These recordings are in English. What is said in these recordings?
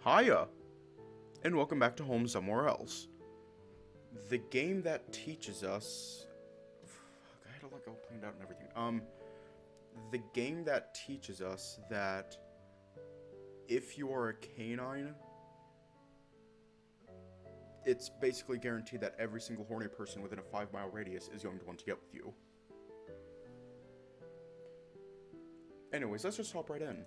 Hiya! And welcome back to Home Somewhere Else. The game that teaches us... I had to like all planned out and everything. The game that teaches us that if you are a canine, it's basically guaranteed that every single horny person within a 5-mile radius is going to want to get with you. Anyways, let's just hop right in.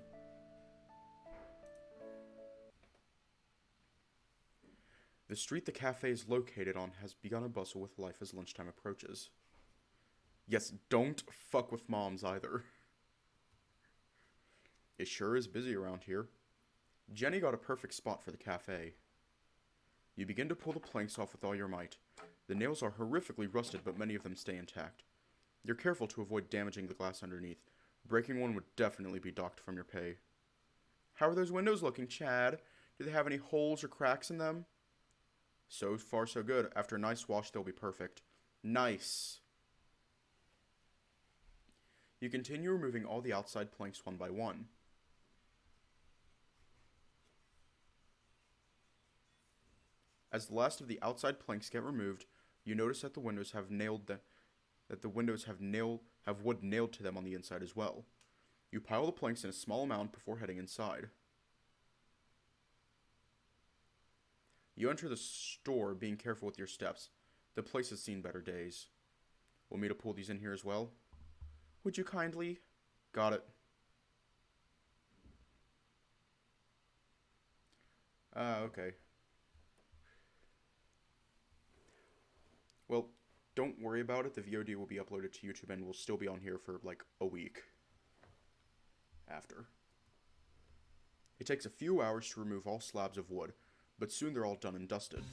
The street the cafe is located on has begun to bustle with life as lunchtime approaches. Yes, don't fuck with moms either. It sure is busy around here. Jenny got a perfect spot for the cafe. You begin to pull the planks off with all your might. The nails are horrifically rusted, but many of them stay intact. You're careful to avoid damaging the glass underneath. Breaking one would definitely be docked from your pay. How are those windows looking, Chad? Do they have any holes or cracks in them? So far, so good. After a nice wash, they'll be perfect. Nice. You continue removing all the outside planks one by one. As the last of the outside planks get removed, you notice that the windows have have wood nailed to them on the inside as well. You pile the planks in a small amount before heading inside. You enter the store, being careful with your steps. The place has seen better days. Want me to pull these in here as well? Would you kindly? Got it. Okay. Well, don't worry about it. The VOD will be uploaded to YouTube and will still be on here for like a week after. It takes a few hours to remove all slabs of wood, but soon they're all done and dusted.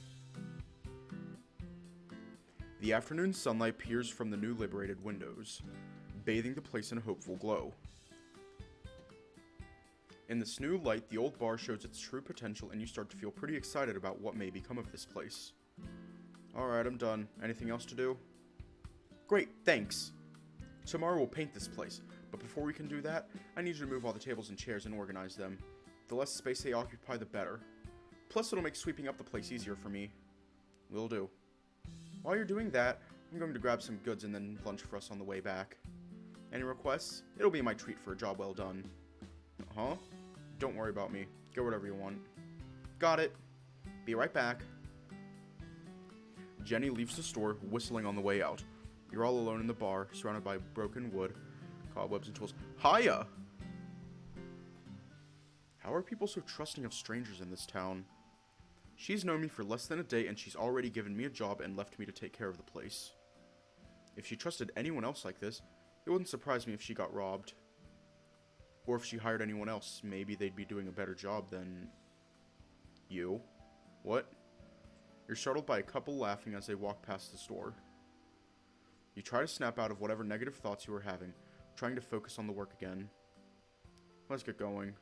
The afternoon sunlight peers from the new liberated windows, bathing the place in a hopeful glow. In this new light, the old bar shows its true potential and you start to feel pretty excited about what may become of this place. Alright, I'm done. Anything else to do? Great, thanks! Tomorrow we'll paint this place, but before we can do that, I need you to move all the tables and chairs and organize them. The less space they occupy, the better. Plus, it'll make sweeping up the place easier for me. Will do. While you're doing that, I'm going to grab some goods and then lunch for us on the way back. Any requests? It'll be my treat for a job well done. Huh? Don't worry about me. Get whatever you want. Got it. Be right back. Jenny leaves the store, whistling on the way out. You're all alone in the bar, surrounded by broken wood, cobwebs, and tools. Hiya! How are people so trusting of strangers in this town? She's known me for less than a day, and she's already given me a job and left me to take care of the place. If she trusted anyone else like this, it wouldn't surprise me if she got robbed. Or if she hired anyone else, maybe they'd be doing a better job than... you. What? You're startled by a couple laughing as they walk past the store. You try to snap out of whatever negative thoughts you were having, trying to focus on the work again. Let's get going.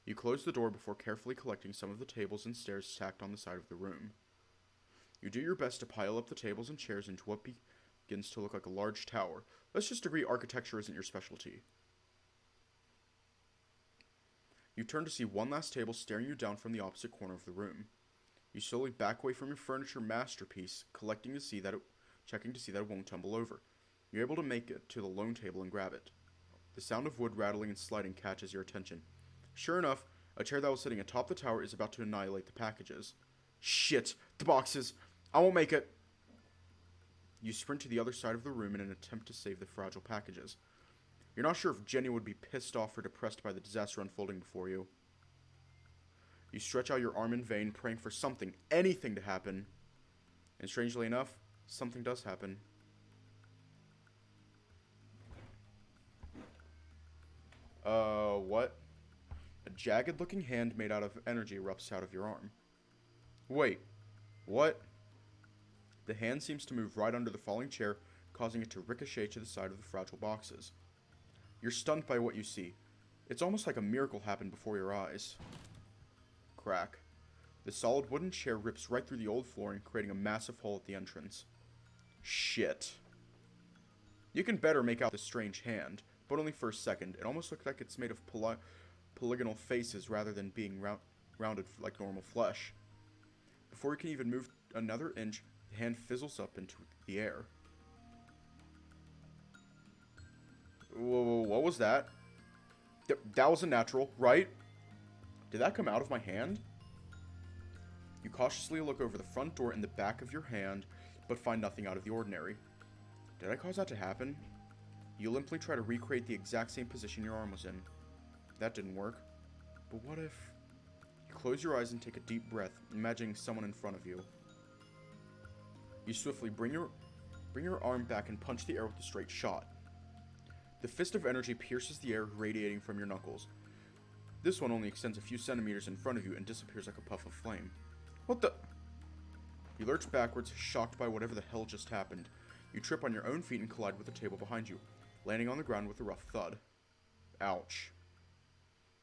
You close the door before carefully collecting some of the tables and stairs stacked on the side of the room. You do your best to pile up the tables and chairs into what begins to look like a large tower. Let's just agree architecture isn't your specialty. You turn to see one last table staring you down from the opposite corner of the room. You slowly back away from your furniture masterpiece, checking to see that it won't tumble over. You're able to make it to the lone table and grab it. The sound of wood rattling and sliding catches your attention. Sure enough, a chair that was sitting atop the tower is about to annihilate the packages. Shit! The boxes! I won't make it! You sprint to the other side of the room in an attempt to save the fragile packages. You're not sure if Jenny would be pissed off or depressed by the disaster unfolding before you. You stretch out your arm in vain, praying for something, anything to happen. And strangely enough, something does happen. What? A jagged-looking hand made out of energy erupts out of your arm. Wait, what? The hand seems to move right under the falling chair, causing it to ricochet to the side of the fragile boxes. You're stunned by what you see. It's almost like a miracle happened before your eyes. Crack. The solid wooden chair rips right through the old flooring, creating a massive hole at the entrance. Shit. You can better make out the strange hand, but only for a second. It almost looks like it's made of polygonal faces rather than being rounded like normal flesh. Before you can even move another inch, the hand fizzles up into the air. Whoa, what was that? That was a natural, right? Did that come out of my hand? You cautiously look over the front door in the back of your hand, but find nothing out of the ordinary. Did I cause that to happen? You limply try to recreate the exact same position your arm was in. That didn't work. But what if... You close your eyes and take a deep breath, imagining someone in front of you. You swiftly bring your arm back and punch the air with a straight shot. The fist of energy pierces the air, radiating from your knuckles. This one only extends a few centimeters in front of you and disappears like a puff of flame. What the... You lurch backwards, shocked by whatever the hell just happened. You trip on your own feet and collide with the table behind you, landing on the ground with a rough thud. Ouch.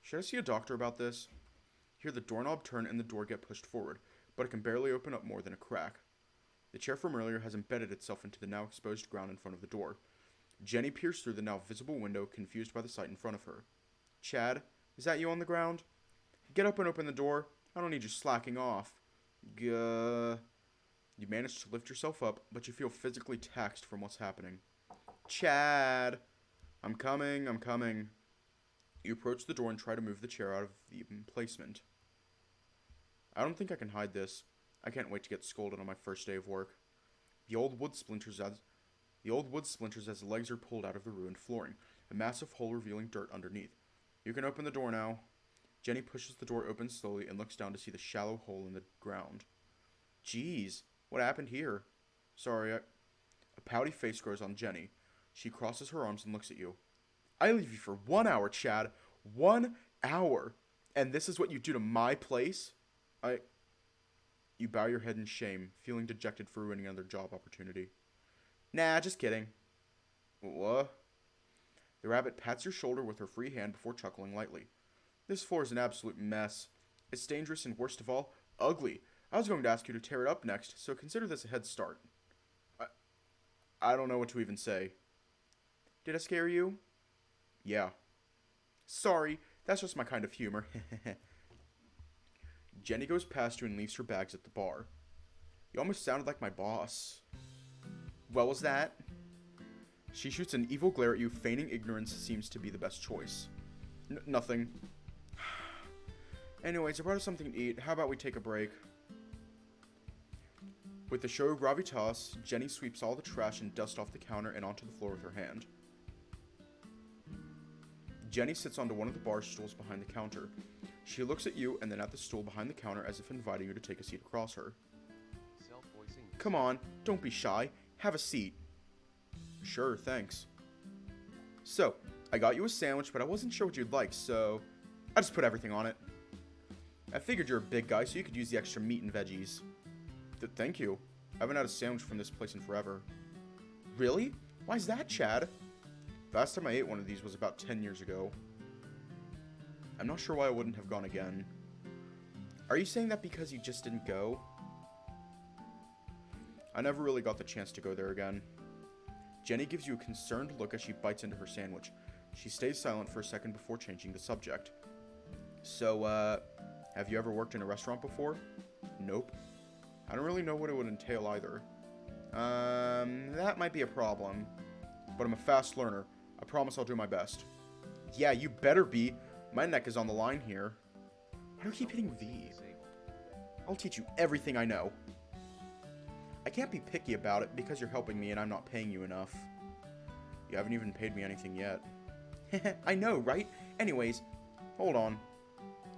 Should I see a doctor about this? You hear the doorknob turn and the door get pushed forward, but it can barely open up more than a crack. The chair from earlier has embedded itself into the now exposed ground in front of the door. Jenny peers through the now visible window, confused by the sight in front of her. Chad, is that you on the ground? Get up and open the door. I don't need you slacking off. Gah. You manage to lift yourself up, but you feel physically taxed from what's happening. Chad! I'm coming. You approach the door and try to move the chair out of the emplacement. I don't think I can hide this. I can't wait to get scolded on my first day of work. The old wood splinters as the legs are pulled out of the ruined flooring, a massive hole revealing dirt underneath. You can open the door now. Jenny pushes the door open slowly and looks down to see the shallow hole in the ground. Jeez, what happened here? Sorry, A pouty face grows on Jenny. She crosses her arms and looks at you. I leave you for 1 hour, Chad. 1 hour. And this is what you do to my place? You bow your head in shame, feeling dejected for ruining another job opportunity. Nah, just kidding. What? The rabbit pats your shoulder with her free hand before chuckling lightly. This floor is an absolute mess. It's dangerous and, worst of all, ugly. I was going to ask you to tear it up next, so consider this a head start. I don't know what to even say. Did I scare you? Yeah. Sorry, that's just my kind of humor. Jenny goes past you and leaves her bags at the bar. You almost sounded like my boss. What was that? She shoots an evil glare at you, feigning ignorance seems to be the best choice. Nothing. Anyways, I brought us something to eat. How about we take a break? With the show gravitas, Jenny sweeps all the trash and dust off the counter and onto the floor with her hand. Jenny sits onto one of the bar stools behind the counter. She looks at you and then at the stool behind the counter as if inviting you to take a seat across her. Come on, don't be shy. Have a seat. Sure, thanks. So, I got you a sandwich, but I wasn't sure what you'd like, so I just put everything on it. I figured you're a big guy, so you could use the extra meat and veggies. Thank you. I haven't had a sandwich from this place in forever. Really? Why's that, Chad? Last time I ate one of these was about 10 years ago. I'm not sure why I wouldn't have gone again. Are you saying that because you just didn't go? I never really got the chance to go there again. Jenny gives you a concerned look as she bites into her sandwich. She stays silent for a second before changing the subject. So, have you ever worked in a restaurant before? Nope. I don't really know what it would entail either. That might be a problem. But I'm a fast learner. I promise I'll do my best. Yeah, you better be. My neck is on the line here. Why do I keep hitting V? I'll teach you everything I know. I can't be picky about it because you're helping me and I'm not paying you enough. You haven't even paid me anything yet. I know, right? Anyways, hold on.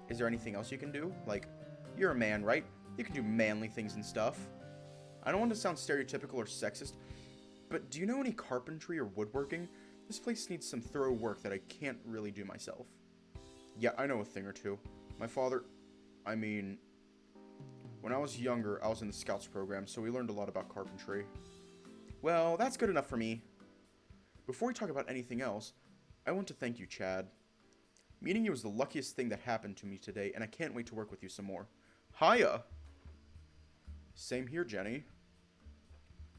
Is there anything else you can do? Like, you're a man, right? You can do manly things and stuff. I don't want to sound stereotypical or sexist, but do you know any carpentry or woodworking? This place needs some thorough work that I can't really do myself. Yeah, I know a thing or two. My father... when I was younger, I was in the Scouts program, so we learned a lot about carpentry. Well, that's good enough for me. Before we talk about anything else, I want to thank you, Chad. Meeting you was the luckiest thing that happened to me today, and I can't wait to work with you some more. Hiya! Same here, Jenny.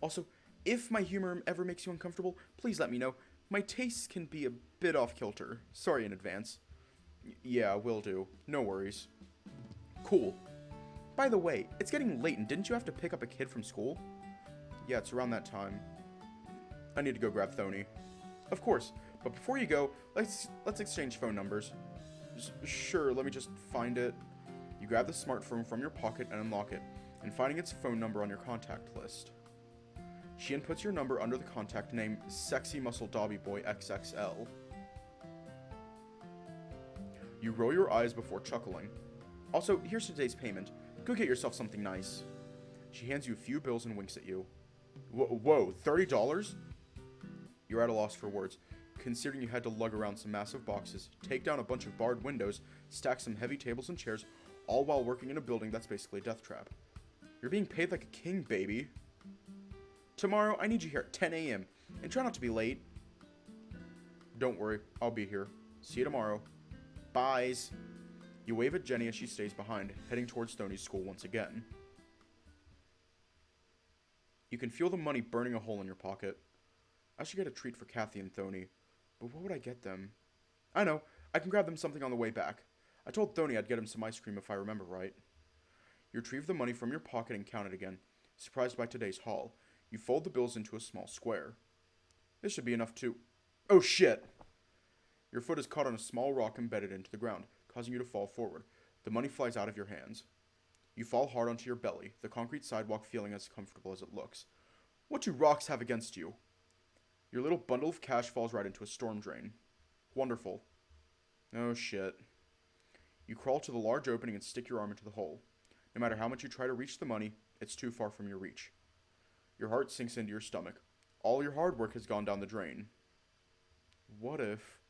Also, if my humor ever makes you uncomfortable, please let me know. My tastes can be a bit off kilter. Sorry in advance. Yeah, will do. No worries. Cool. By the way, it's getting late and didn't you have to pick up a kid from school? Yeah, it's around that time. I need to go grab Thony. Of course, but before you go, let's exchange phone numbers. Sure, let me just find it. You grab the smartphone from your pocket and unlock it, and finding its phone number on your contact list. She inputs your number under the contact name Sexy Muscle Dobby Boy XXL. You roll your eyes before chuckling. Also, here's today's payment. Go get yourself something nice. She hands you a few bills and winks at you. Whoa, $30? You're at a loss for words, considering you had to lug around some massive boxes, take down a bunch of barred windows, stack some heavy tables and chairs, all while working in a building that's basically a death trap. You're being paid like a king, baby. Tomorrow, I need you here at 10 a.m. and try not to be late. Don't worry, I'll be here. See you tomorrow. Byes. You wave at Jenny as she stays behind, heading towards Stoney's school once again. You can feel the money burning a hole in your pocket. I should get a treat for Kathy and Thony, but what would I get them? I know, I can grab them something on the way back. I told Thony I'd get him some ice cream if I remember right. You retrieve the money from your pocket and count it again. Surprised by today's haul, you fold the bills into a small square. This should be enough to... Oh shit! Your foot is caught on a small rock embedded into the ground, causing you to fall forward. The money flies out of your hands. You fall hard onto your belly, the concrete sidewalk feeling as comfortable as it looks. What do rocks have against you? Your little bundle of cash falls right into a storm drain. Wonderful. Oh shit. You crawl to the large opening and stick your arm into the hole. No matter how much you try to reach the money, it's too far from your reach. Your heart sinks into your stomach. All your hard work has gone down the drain. What if...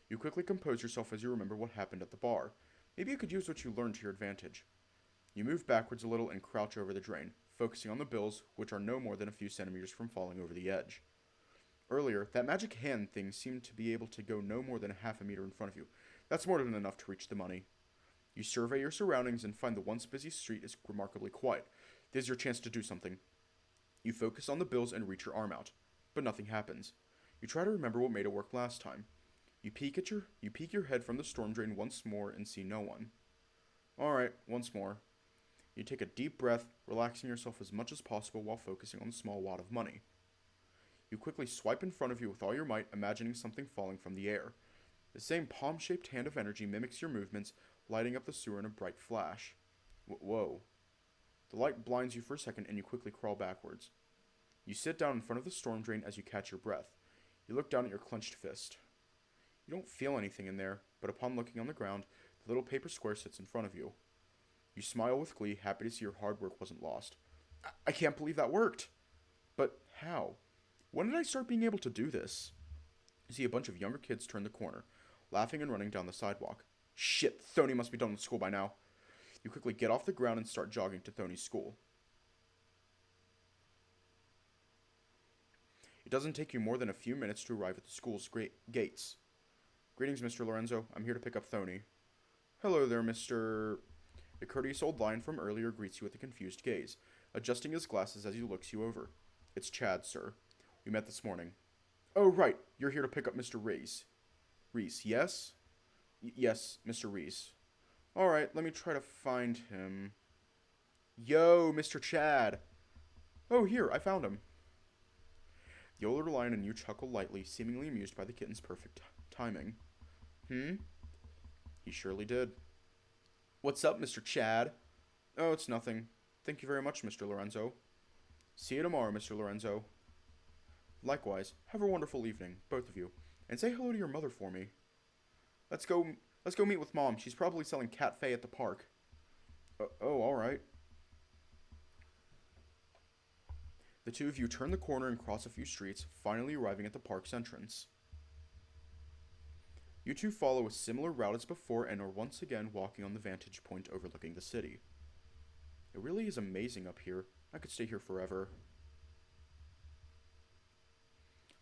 You quickly compose yourself as you remember what happened at the bar. Maybe you could use what you learned to your advantage. You move backwards a little and crouch over the drain, focusing on the bills, which are no more than a few centimeters from falling over the edge. Earlier, that magic hand thing seemed to be able to go no more than a half a meter in front of you. That's more than enough to reach the money. You survey your surroundings and find the once busy street is remarkably quiet. This is your chance to do something. You focus on the bills and reach your arm out, but nothing happens. You try to remember what made it work last time. You peek your head from the storm drain once more and see no one. Alright, once more. You take a deep breath, relaxing yourself as much as possible while focusing on the small wad of money. You quickly swipe in front of you with all your might, imagining something falling from the air. The same palm-shaped hand of energy mimics your movements, lighting up the sewer in a bright flash. Whoa. The light blinds you for a second and you quickly crawl backwards. You sit down in front of the storm drain as you catch your breath. You look down at your clenched fist. You don't feel anything in there, but upon looking on the ground, the little paper square sits in front of you. You smile with glee, happy to see your hard work wasn't lost. I can't believe that worked! But how? When did I start being able to do this? You see a bunch of younger kids turn the corner, laughing and running down the sidewalk. Shit, Thony must be done with school by now. You quickly get off the ground and start jogging to Thony's school. It doesn't take you more than a few minutes to arrive at the school's gates. Greetings, Mr. Lorenzo. I'm here to pick up Thony. Hello there, Mr... The courteous old lion from earlier greets you with a confused gaze, adjusting his glasses as he looks you over. It's Chad, sir. We met this morning. Oh, right. You're here to pick up Mr. Reese. Reese, yes? Yes, Mr. Reese. Alright, let me try to find him. Yo, Mr. Chad. Oh, here, I found him. The older lion and you chuckle lightly, seemingly amused by the kitten's perfect timing. He surely did. What's up, Mr. Chad? Oh, it's nothing. Thank you very much, Mr. Lorenzo. See you tomorrow, Mr. Lorenzo. Likewise, have a wonderful evening, both of you, and say hello to your mother for me. Let's go meet with Mom. She's probably selling Cat Faye at the park. Oh, alright. The two of you turn the corner and cross a few streets, finally arriving at the park's entrance. You two follow a similar route as before and are once again walking on the vantage point overlooking the city. It really is amazing up here. I could stay here forever.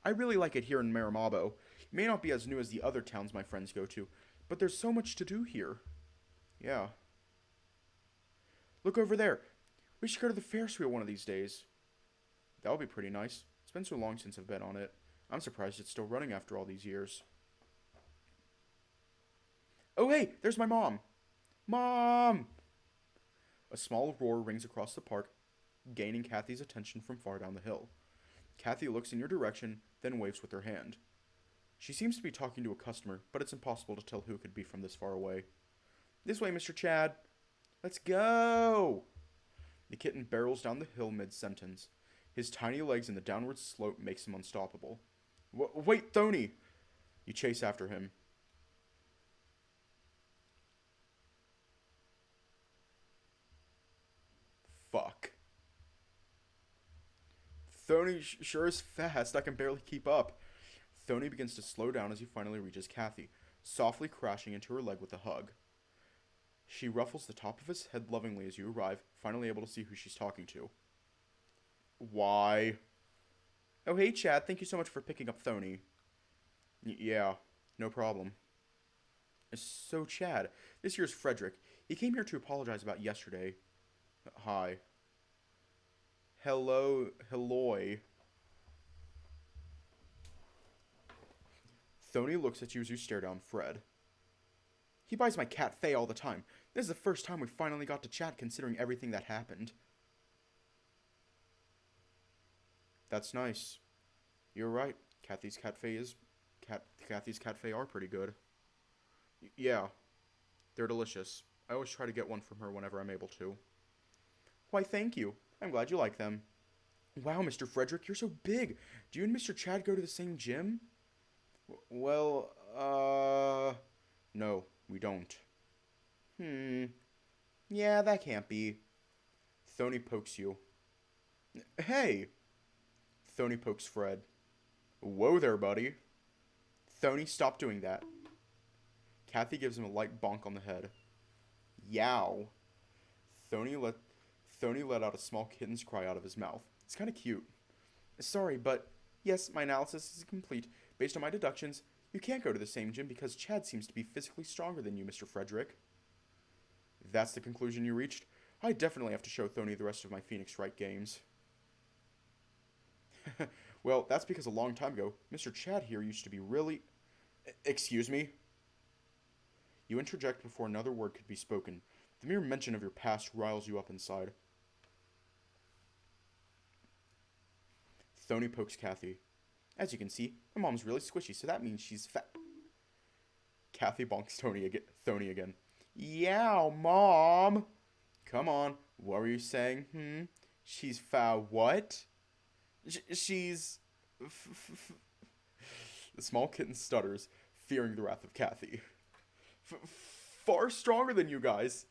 I really like it here in Marimabo. It may not be as new as the other towns my friends go to, but there's so much to do here. Yeah. Look over there. We should go to the Ferris wheel one of these days. That would be pretty nice. It's been so long since I've been on it. I'm surprised it's still running after all these years. Oh, hey, there's my mom. Mom! A small roar rings across the park, gaining Kathy's attention from far down the hill. Kathy looks in your direction, then waves with her hand. She seems to be talking to a customer, but it's impossible to tell who it could be from this far away. This way, Mr. Chad. Let's go! The kitten barrels down the hill mid-sentence. His tiny legs in the downward slope makes him unstoppable. Wait, Thony! You chase after him. Fuck. Thony sure is fast. I can barely keep up. Thony begins to slow down as he finally reaches Kathy, softly crashing into her leg with a hug. She ruffles the top of his head lovingly as you arrive, finally able to see who she's talking to. Why? Oh, hey, Chad. Thank you so much for picking up Thony. Yeah, no problem. So, Chad, this here's Frederick. He came here to apologize about yesterday. Hi. Hello. Thony looks at you as you stare down Fred. He buys my cat Faye all the time. This is the first time we finally got to chat considering everything that happened. That's nice. You're right. Kathy's cat Faye are pretty good. Yeah. They're delicious. I always try to get one from her whenever I'm able to. Why, thank you. I'm glad you like them. Wow, Mr. Frederick, you're so big. Do you and Mr. Chad go to the same gym? Well, no, we don't. Yeah, that can't be. Thony pokes you. Hey! Thony pokes Fred. Whoa there, buddy. Thony, stop doing that. Kathy gives him a light bonk on the head. Yow. Thony let out a small kitten's cry out of his mouth. It's kind of cute. Sorry, but yes, my analysis is complete. Based on my deductions, you can't go to the same gym because Chad seems to be physically stronger than you, Mr. Frederick. That's the conclusion you reached? I definitely have to show Thony the rest of my Phoenix Wright games. Well, that's because a long time ago, Mr. Chad here used to be really... Excuse me? You interject before another word could be spoken. The mere mention of your past riles you up inside. Thony pokes Kathy. As you can see, my mom's really squishy, so that means she's fat. Kathy bonks Thony again. Yeah, Mom! Come on, what were you saying? She's what? She's... The small kitten stutters, fearing the wrath of Kathy. Far stronger than you guys.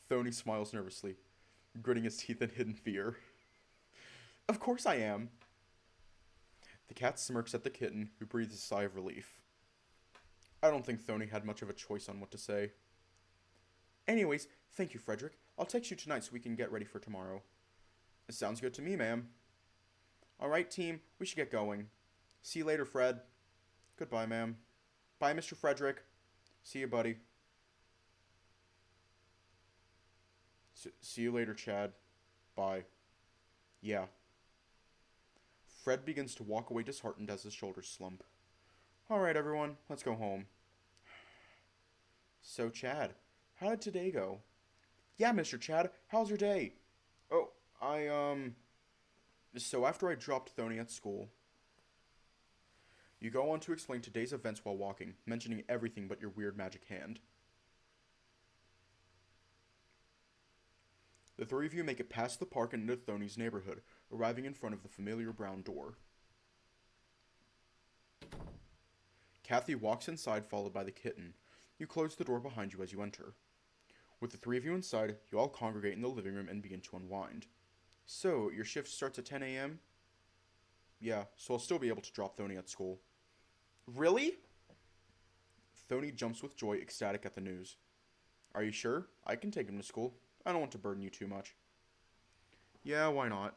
Thony smiles nervously, gritting his teeth in hidden fear. Of course I am. The cat smirks at the kitten, who breathes a sigh of relief. I don't think Thony had much of a choice on what to say. Anyways, thank you, Frederick. I'll text you tonight so we can get ready for tomorrow. It sounds good to me, ma'am. Alright, team, we should get going. See you later, Fred. Goodbye, ma'am. Bye, Mr. Frederick. See you, buddy. See you later, Chad. Bye. Yeah. Fred begins to walk away disheartened as his shoulders slump. Alright, everyone, let's go home. So, Chad, how did today go? Yeah, Mr. Chad, how's your day? Oh, So after I dropped Thony at school... You go on to explain today's events while walking, mentioning everything but your weird magic hand. The three of you make it past the park and into Thony's neighborhood, arriving in front of the familiar brown door. Kathy walks inside, followed by the kitten. You close the door behind you as you enter. With the three of you inside, you all congregate in the living room and begin to unwind. So, your shift starts at 10 a.m.? Yeah, so I'll still be able to drop Thony at school. Really? Thony jumps with joy, ecstatic at the news. Are you sure? I can take him to school. I don't want to burden you too much. Yeah, why not?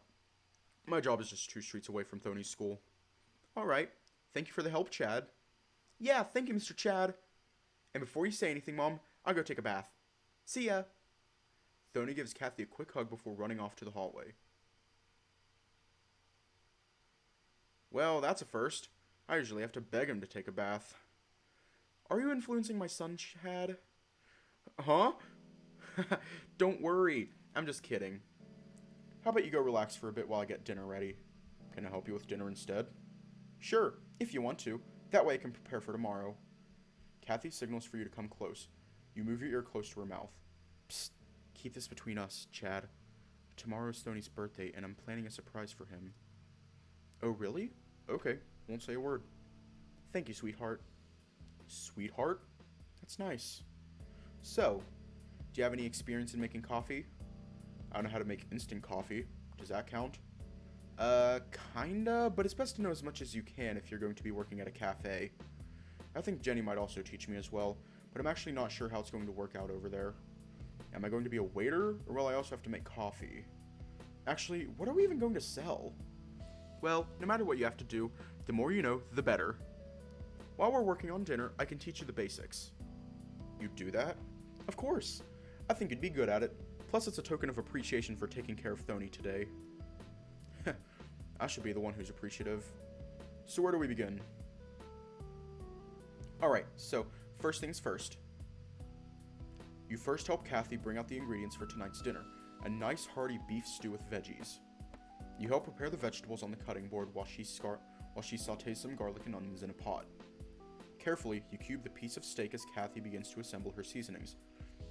My job is just 2 streets away from Thony's school. Alright. Thank you for the help, Chad. Yeah, thank you, Mr. Chad. And before you say anything, Mom, I'll go take a bath. See ya. Thony gives Kathy a quick hug before running off to the hallway. Well, that's a first. I usually have to beg him to take a bath. Are you influencing my son, Chad? Huh? Don't worry. I'm just kidding. How about you go relax for a bit while I get dinner ready? Can I help you with dinner instead? Sure, if you want to. That way I can prepare for tomorrow. Kathy signals for you to come close. You move your ear close to her mouth. Psst, keep this between us, Chad. Tomorrow's Stoney's birthday, and I'm planning a surprise for him. Oh, really? Okay, won't say a word. Thank you, sweetheart. Sweetheart? That's nice. So, do you have any experience in making coffee? I don't know how to make instant coffee. Does that count? Kinda, but it's best to know as much as you can if you're going to be working at a cafe. I think Jenny might also teach me as well, but I'm actually not sure how it's going to work out over there. Am I going to be a waiter, or will I also have to make coffee? Actually, what are we even going to sell? Well, no matter what you have to do, the more you know, the better. While we're working on dinner, I can teach you the basics. You do that? Of course. I think you'd be good at it. Plus, it's a token of appreciation for taking care of Thony today. I should be the one who's appreciative. So where do we begin? Alright, so first things first. You first help Kathy bring out the ingredients for tonight's dinner. A nice hearty beef stew with veggies. You help prepare the vegetables on the cutting board while she sautés some garlic and onions in a pot. Carefully, you cube the piece of steak as Kathy begins to assemble her seasonings.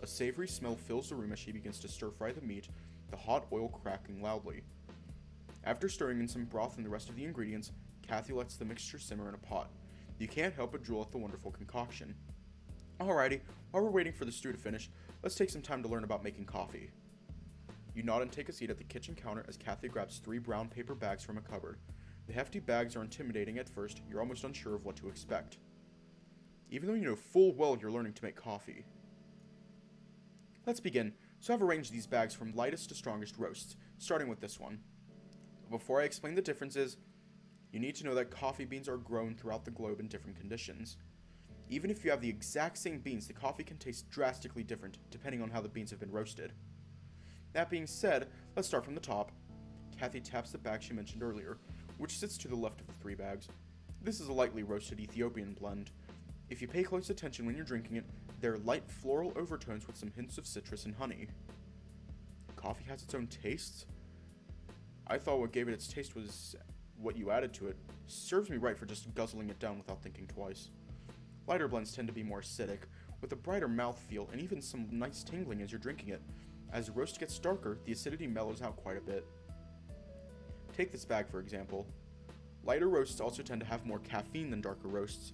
A savory smell fills the room as she begins to stir-fry the meat, the hot oil cracking loudly. After stirring in some broth and the rest of the ingredients, Kathy lets the mixture simmer in a pot. You can't help but drool at the wonderful concoction. Alrighty, while we're waiting for the stew to finish, let's take some time to learn about making coffee. You nod and take a seat at the kitchen counter as Kathy grabs 3 brown paper bags from a cupboard. The hefty bags are intimidating at first, you're almost unsure of what to expect. Even though you know full well you're learning to make coffee. Let's begin. So I've arranged these bags from lightest to strongest roasts, starting with this one. Before I explain the differences, you need to know that coffee beans are grown throughout the globe in different conditions. Even if you have the exact same beans, the coffee can taste drastically different depending on how the beans have been roasted. That being said, let's start from the top. Kathy taps the bag she mentioned earlier, which sits to the left of the 3 bags. This is a lightly roasted Ethiopian blend. If you pay close attention when you're drinking it, there are light floral overtones with some hints of citrus and honey. Coffee has its own tastes? I thought what gave it its taste was what you added to it. Serves me right for just guzzling it down without thinking twice. Lighter blends tend to be more acidic, with a brighter mouthfeel and even some nice tingling as you're drinking it. As the roast gets darker, the acidity mellows out quite a bit. Take this bag for example. Lighter roasts also tend to have more caffeine than darker roasts.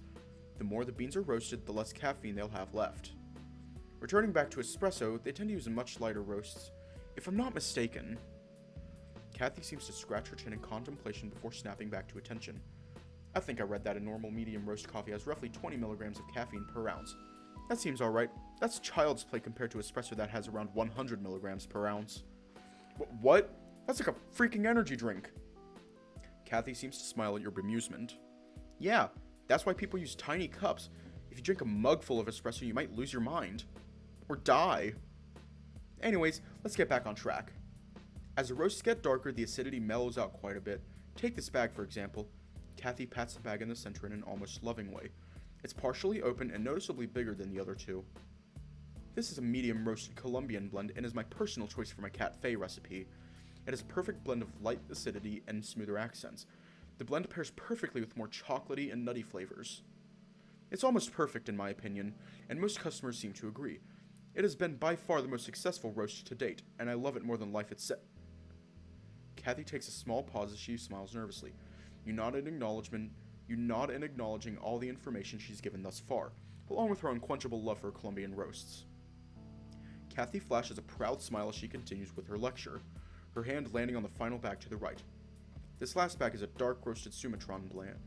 The more the beans are roasted, the less caffeine they'll have left. Returning back to espresso, they tend to use much lighter roasts. If I'm not mistaken... Kathy seems to scratch her chin in contemplation before snapping back to attention. I think I read that a normal medium roast coffee has roughly 20 milligrams of caffeine per ounce. That seems alright. That's child's play compared to espresso that has around 100 milligrams per ounce. What? That's like a freaking energy drink. Kathy seems to smile at your bemusement. Yeah, that's why people use tiny cups. If you drink a mug full of espresso, you might lose your mind. Or die. Anyways, let's get back on track. As the roasts get darker, the acidity mellows out quite a bit. Take this bag, for example. Kathy pats the bag in the center in an almost loving way. It's partially open and noticeably bigger than the other 2. This is a medium roasted Colombian blend and is my personal choice for my cafe recipe. It is a perfect blend of light acidity and smoother accents. The blend pairs perfectly with more chocolatey and nutty flavors. It's almost perfect in my opinion, and most customers seem to agree. It has been by far the most successful roast to date, and I love it more than life itself. Kathy takes a small pause as she smiles nervously. You nod in acknowledging all the information she's given thus far, along with her unquenchable love for Colombian roasts. Kathy flashes a proud smile as she continues with her lecture, her hand landing on the final bag to the right. This last bag is a dark roasted Sumatran blend.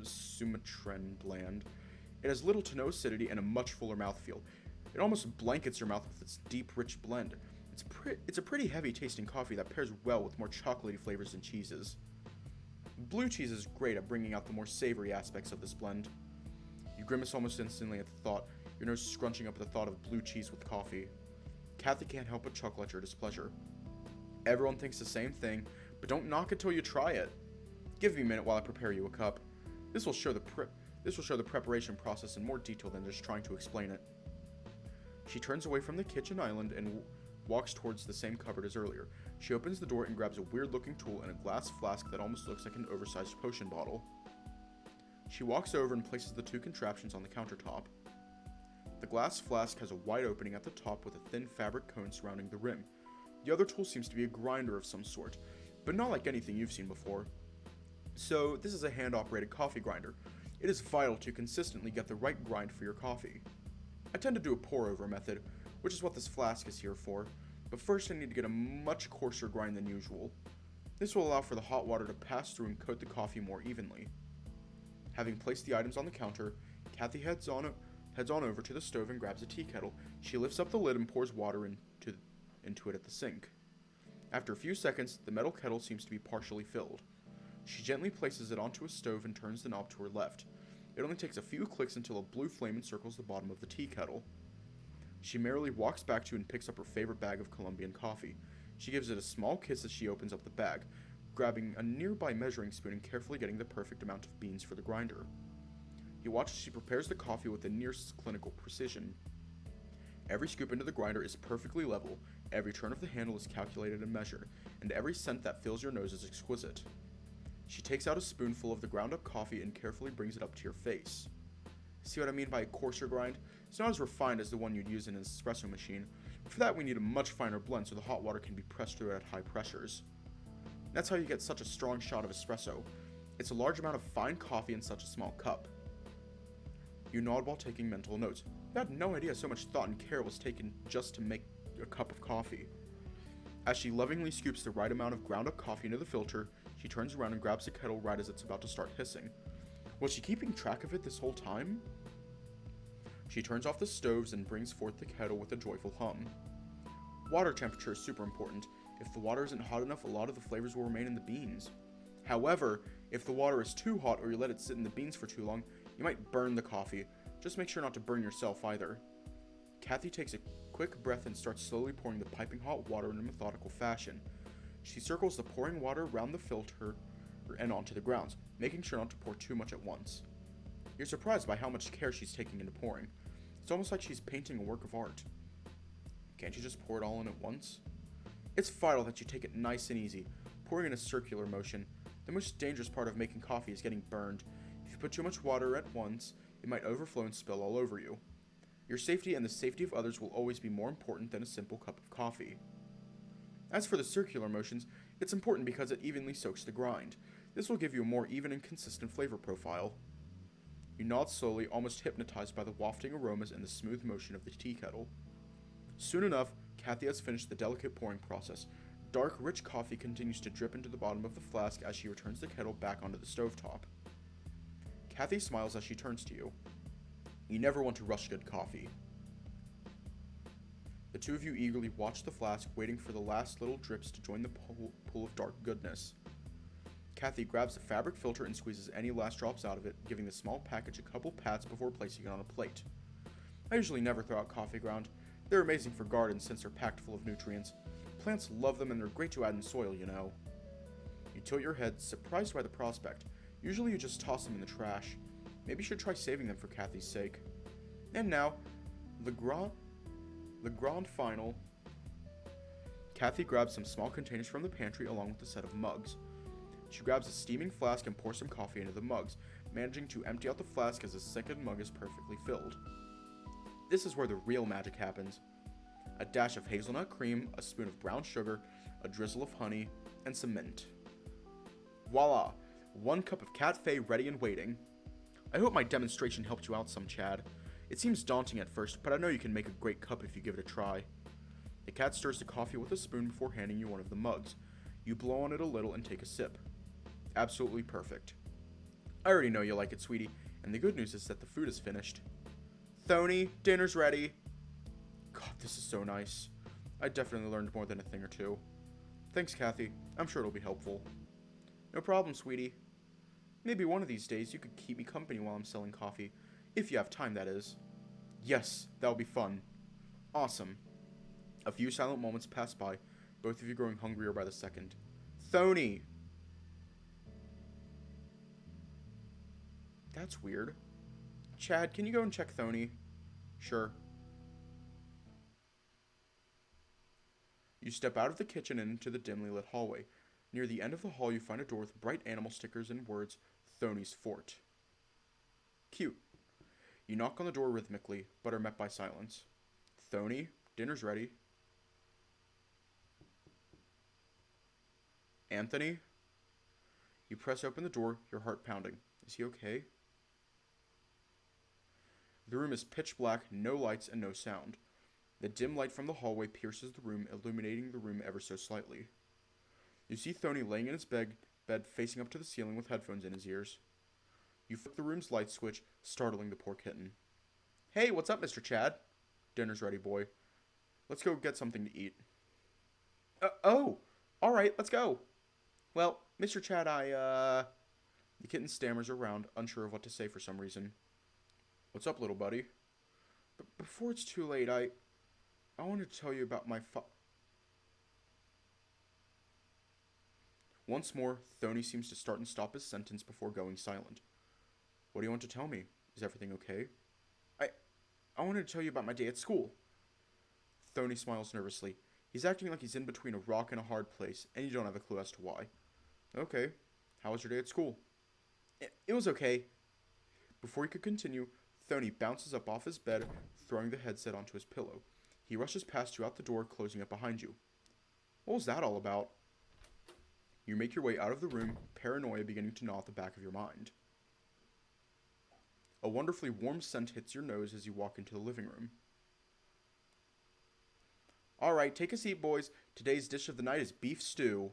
Sumatran blend. It has little to no acidity and a much fuller mouthfeel. It almost blankets your mouth with its deep, rich blend. It's a pretty heavy tasting coffee that pairs well with more chocolatey flavors and cheeses. Blue cheese is great at bringing out the more savory aspects of this blend. You grimace almost instantly at the thought, your nose scrunching up at the thought of blue cheese with coffee. Kathy can't help but chuckle at your displeasure. Everyone thinks the same thing, but don't knock it till you try it. Give me a minute while I prepare you a cup. This will show This will show the preparation process in more detail than just trying to explain it. She turns away from the kitchen island and walks towards the same cupboard as earlier. She opens the door and grabs a weird-looking tool and a glass flask that almost looks like an oversized potion bottle. She walks over and places the two contraptions on the countertop. The glass flask has a wide opening at the top with a thin fabric cone surrounding the rim. The other tool seems to be a grinder of some sort, but not like anything you've seen before. So, this is a hand-operated coffee grinder. It is vital to consistently get the right grind for your coffee. I tend to do a pour-over method, which is what this flask is here for, but first I need to get a much coarser grind than usual. This will allow for the hot water to pass through and coat the coffee more evenly. Having placed the items on the counter, Kathy heads on over to the stove and grabs a tea kettle. She lifts up the lid and pours water into it at the sink. After a few seconds, the metal kettle seems to be partially filled. She gently places it onto a stove and turns the knob to her left. It only takes a few clicks until a blue flame encircles the bottom of the tea kettle. She merrily walks back to and picks up her favorite bag of Colombian coffee. She gives it a small kiss as she opens up the bag, grabbing a nearby measuring spoon and carefully getting the perfect amount of beans for the grinder. You watch as she prepares the coffee with the nearest clinical precision. Every scoop into the grinder is perfectly level, every turn of the handle is calculated and measured, and every scent that fills your nose is exquisite. She takes out a spoonful of the ground-up coffee and carefully brings it up to your face. See what I mean by a coarser grind? It's not as refined as the one you'd use in an espresso machine, but for that we need a much finer blend so the hot water can be pressed through at high pressures. That's how you get such a strong shot of espresso. It's a large amount of fine coffee in such a small cup. You nod while taking mental notes. You had no idea so much thought and care was taken just to make a cup of coffee. As she lovingly scoops the right amount of ground-up coffee into the filter, she turns around and grabs the kettle right as it's about to start hissing. Was she keeping track of it this whole time? She turns off the stoves and brings forth the kettle with a joyful hum. Water temperature is super important. If the water isn't hot enough, a lot of the flavors will remain in the beans. However, if the water is too hot or you let it sit in the beans for too long, you might burn the coffee. Just make sure not to burn yourself either. Kathy takes a quick breath and starts slowly pouring the piping hot water in a methodical fashion. She circles the pouring water around the filter and onto the grounds, making sure not to pour too much at once. You're surprised by how much care she's taking into pouring. It's almost like she's painting a work of art. Can't you just pour it all in at once? It's vital that you take it nice and easy, pouring in a circular motion. The most dangerous part of making coffee is getting burned. If you put too much water at once, it might overflow and spill all over you. Your safety and the safety of others will always be more important than a simple cup of coffee. As for the circular motions, it's important because it evenly soaks the grind. This will give you a more even and consistent flavor profile. You nod slowly, almost hypnotized by the wafting aromas and the smooth motion of the tea kettle. Soon enough, Kathy has finished the delicate pouring process. Dark, rich coffee continues to drip into the bottom of the flask as she returns the kettle back onto the stovetop. Kathy smiles as she turns to you. You never want to rush good coffee. The two of you eagerly watch the flask, waiting for the last little drips to join the pool of dark goodness. Kathy grabs the fabric filter and squeezes any last drops out of it, giving the small package a couple pats before placing it on a plate. I usually never throw out coffee ground. They're amazing for gardens since they're packed full of nutrients. Plants love them and they're great to add in soil, you know. You tilt your head, surprised by the prospect. Usually you just toss them in the trash. Maybe you should try saving them for Kathy's sake. And now, the grand final. Kathy grabs some small containers from the pantry along with a set of mugs. She grabs a steaming flask and pours some coffee into the mugs, managing to empty out the flask as the second mug is perfectly filled. This is where the real magic happens. A dash of hazelnut cream, a spoon of brown sugar, a drizzle of honey, and some mint. Voila! 1 cup of cafe ready and waiting. I hope my demonstration helped you out some, Chad. It seems daunting at first, but I know you can make a great cup if you give it a try. The cat stirs the coffee with a spoon before handing you one of the mugs. You blow on it a little and take a sip. Absolutely perfect. I already know you like it, sweetie, and the good news is that the food is finished. Thony, dinner's ready. God, this is so nice. I definitely learned more than a thing or two. Thanks, Kathy. I'm sure it'll be helpful. No problem, sweetie. Maybe one of these days you could keep me company while I'm selling coffee. If you have time, that is. Yes, that'll be fun. Awesome. A few silent moments pass by, both of you growing hungrier by the second. Thony! That's weird. Chad, can you go and check Thony? Sure. You step out of the kitchen and into the dimly lit hallway. Near the end of the hall, you find a door with bright animal stickers and words, Thony's Fort. Cute. You knock on the door rhythmically, but are met by silence. Thony, dinner's ready. Anthony? You press open the door, your heart pounding. Is he okay? The room is pitch black, no lights, and no sound. The dim light from the hallway pierces the room, illuminating the room ever so slightly. You see Thony laying in his bed facing up to the ceiling with headphones in his ears. You flip the room's light switch, startling the poor kitten. Hey, what's up, Mr. Chad? Dinner's ready, boy. Let's go get something to eat. Oh, alright, let's go. Well, Mr. Chad, The kitten stammers around, unsure of what to say for some reason. What's up, little buddy? Before it's too late, I wanted to tell you about my Once more, Thony seems to start and stop his sentence before going silent. What do you want to tell me? Is everything okay? I wanted to tell you about my day at school. Thony smiles nervously. He's acting like he's in between a rock and a hard place, and you don't have a clue as to why. Okay. How was your day at school? It was okay. Before he could continue, Thony bounces up off his bed, throwing the headset onto his pillow. He rushes past you out the door, closing it behind you. What was that all about? You make your way out of the room, paranoia beginning to gnaw at the back of your mind. A wonderfully warm scent hits your nose as you walk into the living room. Alright, take a seat, boys. Today's dish of the night is beef stew.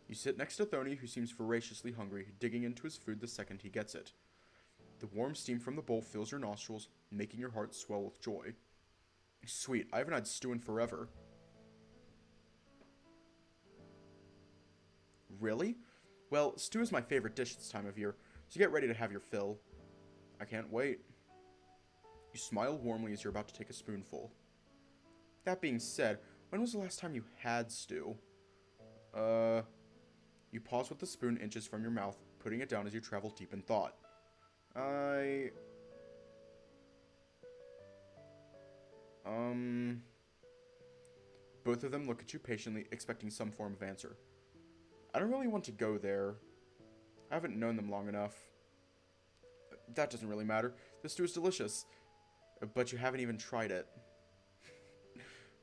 You sit next to Thony, who seems voraciously hungry, digging into his food the second he gets it. The warm steam from the bowl fills your nostrils, making your heart swell with joy. Sweet, I haven't had stew in forever. Really? Well, stew is my favorite dish this time of year, so get ready to have your fill. I can't wait. You smile warmly as you're about to take a spoonful. That being said, when was the last time you had stew? You pause with the spoon inches from your mouth, putting it down as you travel deep in thought. Both of them look at you patiently, expecting some form of answer. I don't really want to go there. I haven't known them long enough. That doesn't really matter. The stew is delicious. But you haven't even tried it.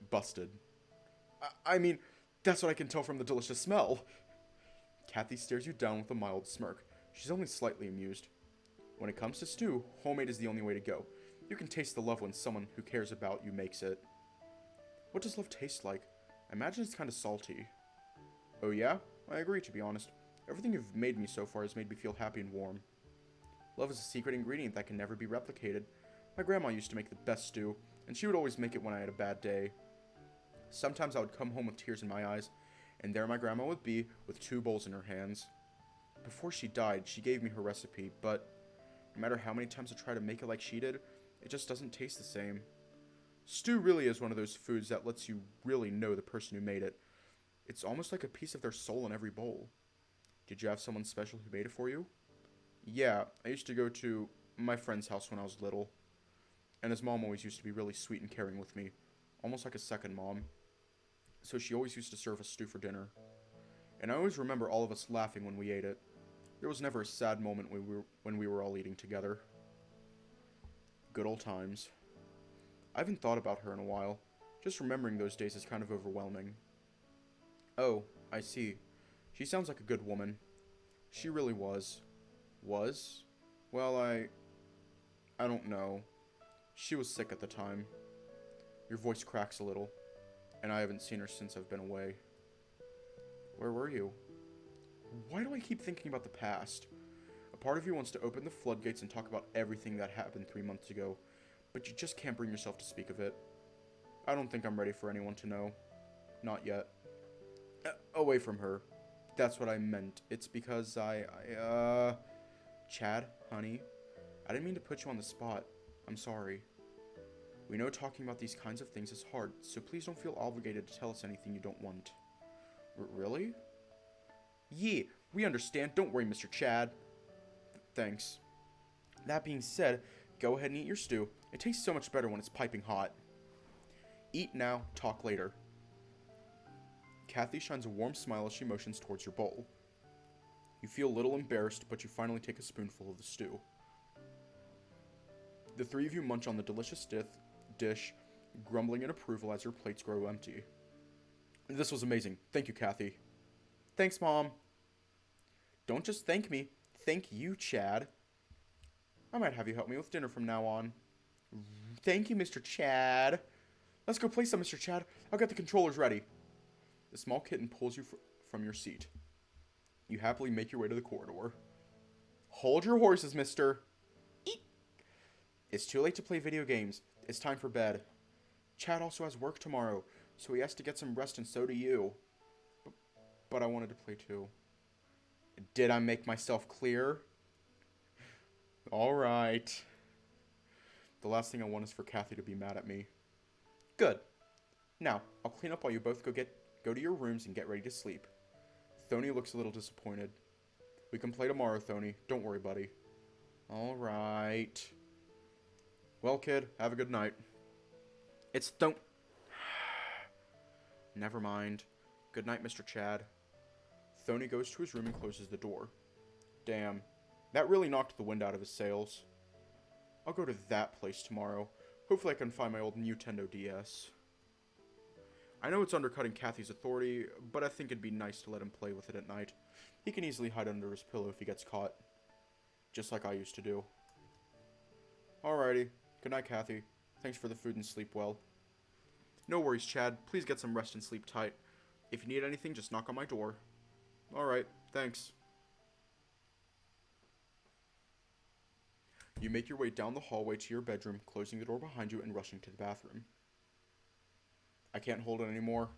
Busted. I mean, that's what I can tell from the delicious smell. Kathy stares you down with a mild smirk. She's only slightly amused. When it comes to stew, homemade is the only way to go. You can taste the love when someone who cares about you makes it. What does love taste like? I imagine it's kind of salty. Oh yeah? I agree, to be honest. Everything you've made me so far has made me feel happy and warm. Love is a secret ingredient that can never be replicated. My grandma used to make the best stew, and she would always make it when I had a bad day. Sometimes I would come home with tears in my eyes, and there my grandma would be with 2 bowls in her hands. Before she died, she gave me her recipe, but no matter how many times I try to make it like she did, it just doesn't taste the same. Stew really is one of those foods that lets you really know the person who made it. It's almost like a piece of their soul in every bowl. Did you have someone special who made it for you? Yeah, I used to go to my friend's house when I was little. And his mom always used to be really sweet and caring with me. Almost like a second mom. So she always used to serve us stew for dinner. And I always remember all of us laughing when we ate it. There was never a sad moment when we were all eating together. Good old times. I haven't thought about her in a while. Just remembering those days is kind of overwhelming. Oh, I see. She sounds like a good woman. She really was. Was? Well, I don't know. She was sick at the time. Your voice cracks a little, and I haven't seen her since I've been away. Where were you? Why do I keep thinking about the past? A part of you wants to open the floodgates and talk about everything that happened 3 months ago, but you just can't bring yourself to speak of it. I don't think I'm ready for anyone to know. Not yet. Away from her. That's what I meant. It's because Chad, honey, I didn't mean to put you on the spot. I'm sorry. We know talking about these kinds of things is hard, so please don't feel obligated to tell us anything you don't want. Really? Yeah, we understand. Don't worry, Mr. Chad. Thanks. That being said, Go ahead and eat your stew. It tastes so much better when it's piping hot. Eat now, talk later. Kathy shines a warm smile as she motions towards your bowl. You feel a little embarrassed, but you finally take a spoonful of the stew. The three of you munch on the delicious dish, grumbling in approval as your plates grow empty. This was amazing. Thank you, Kathy. Thanks, Mom. Don't just thank me. Thank you, Chad. I might have you help me with dinner from now on. Thank you, Mr. Chad. Let's go play some, Mr. Chad. I'll get the controllers ready. The small kitten pulls you from your seat. You happily make your way to the corridor. Hold your horses, mister. Eek. It's too late to play video games. It's time for bed. Chad also has work tomorrow, so he has to get some rest, and so do you. But I wanted to play too. Did I make myself clear? Alright. The last thing I want is for Kathy to be mad at me. Good. Now, I'll clean up while you both go to your rooms and get ready to sleep. Thony looks a little disappointed. We can play tomorrow, Thony. Don't worry, buddy. Alright. Well, kid, have a good night. It's don't. Never mind. Good night, Mr. Chad. Thony goes to his room and closes the door. Damn. That really knocked the wind out of his sails. I'll go to that place tomorrow. Hopefully I can find my old Nintendo DS. I know it's undercutting Kathy's authority, but I think it'd be nice to let him play with it at night. He can easily hide under his pillow if he gets caught. Just like I used to do. Alrighty. Good night, Kathy. Thanks for the food and sleep well. No worries, Chad. Please get some rest and sleep tight. If you need anything, just knock on my door. Alright, thanks. You make your way down the hallway to your bedroom, closing the door behind you and rushing to the bathroom. I can't hold it anymore.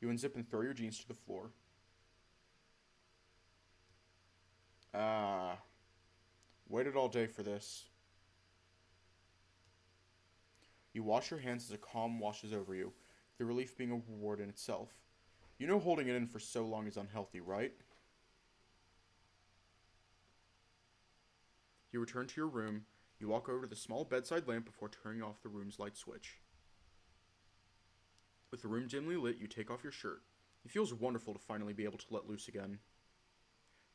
You unzip and throw your jeans to the floor. Waited all day for this. You wash your hands as a calm washes over you, the relief being a reward in itself. You know holding it in for so long is unhealthy, right? You return to your room. You walk over to the small bedside lamp before turning off the room's light switch. With the room dimly lit, you take off your shirt. It feels wonderful to finally be able to let loose again.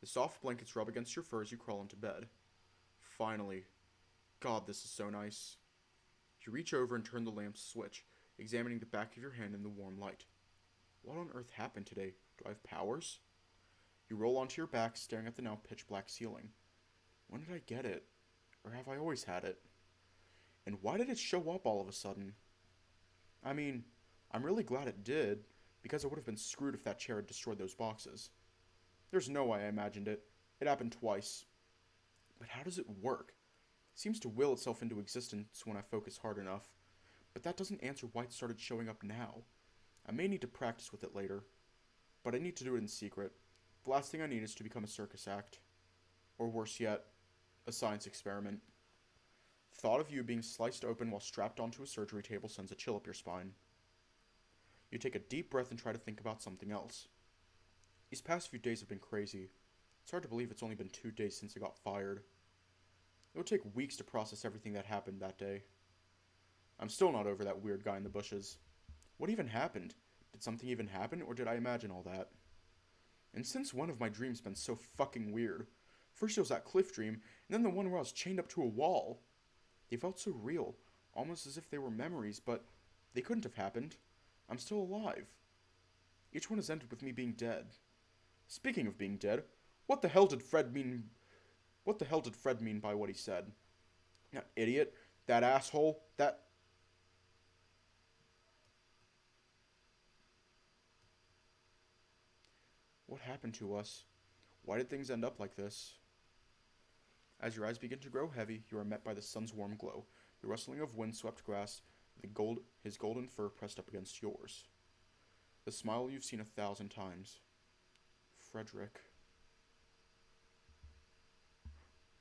The soft blankets rub against your fur as you crawl into bed. Finally. God, this is so nice. You reach over and turn the lamp's switch, examining the back of your hand in the warm light. What on earth happened today? Do I have powers? You roll onto your back, staring at the now pitch-black ceiling. When did I get it? Or have I always had it? And why did it show up all of a sudden? I mean, I'm really glad it did, because I would have been screwed if that chair had destroyed those boxes. There's no way I imagined it. It happened twice. But how does it work? It seems to will itself into existence when I focus hard enough. But that doesn't answer why it started showing up now. I may need to practice with it later. But I need to do it in secret. The last thing I need is to become a circus act. Or worse yet, a science experiment. Thought of you being sliced open while strapped onto a surgery table sends a chill up your spine. You take a deep breath and try to think about something else. These past few days have been crazy. It's hard to believe it's only been 2 days since I got fired. It would take weeks to process everything that happened that day. I'm still not over that weird guy in the bushes. What even happened? Did something even happen, or did I imagine all that? And since when have my dreams been so fucking weird? First it was that cliff dream, and then the one where I was chained up to a wall. They felt so real, almost as if they were memories, but they couldn't have happened. I'm still alive. Each one has ended with me being dead. Speaking of being dead, what the hell did Fred mean by what he said? That idiot, that asshole, that... What happened to us? Why did things end up like this? As your eyes begin to grow heavy, you are met by the sun's warm glow, the rustling of wind-swept grass, his golden fur pressed up against yours. The smile you've seen 1,000 times. Frederick.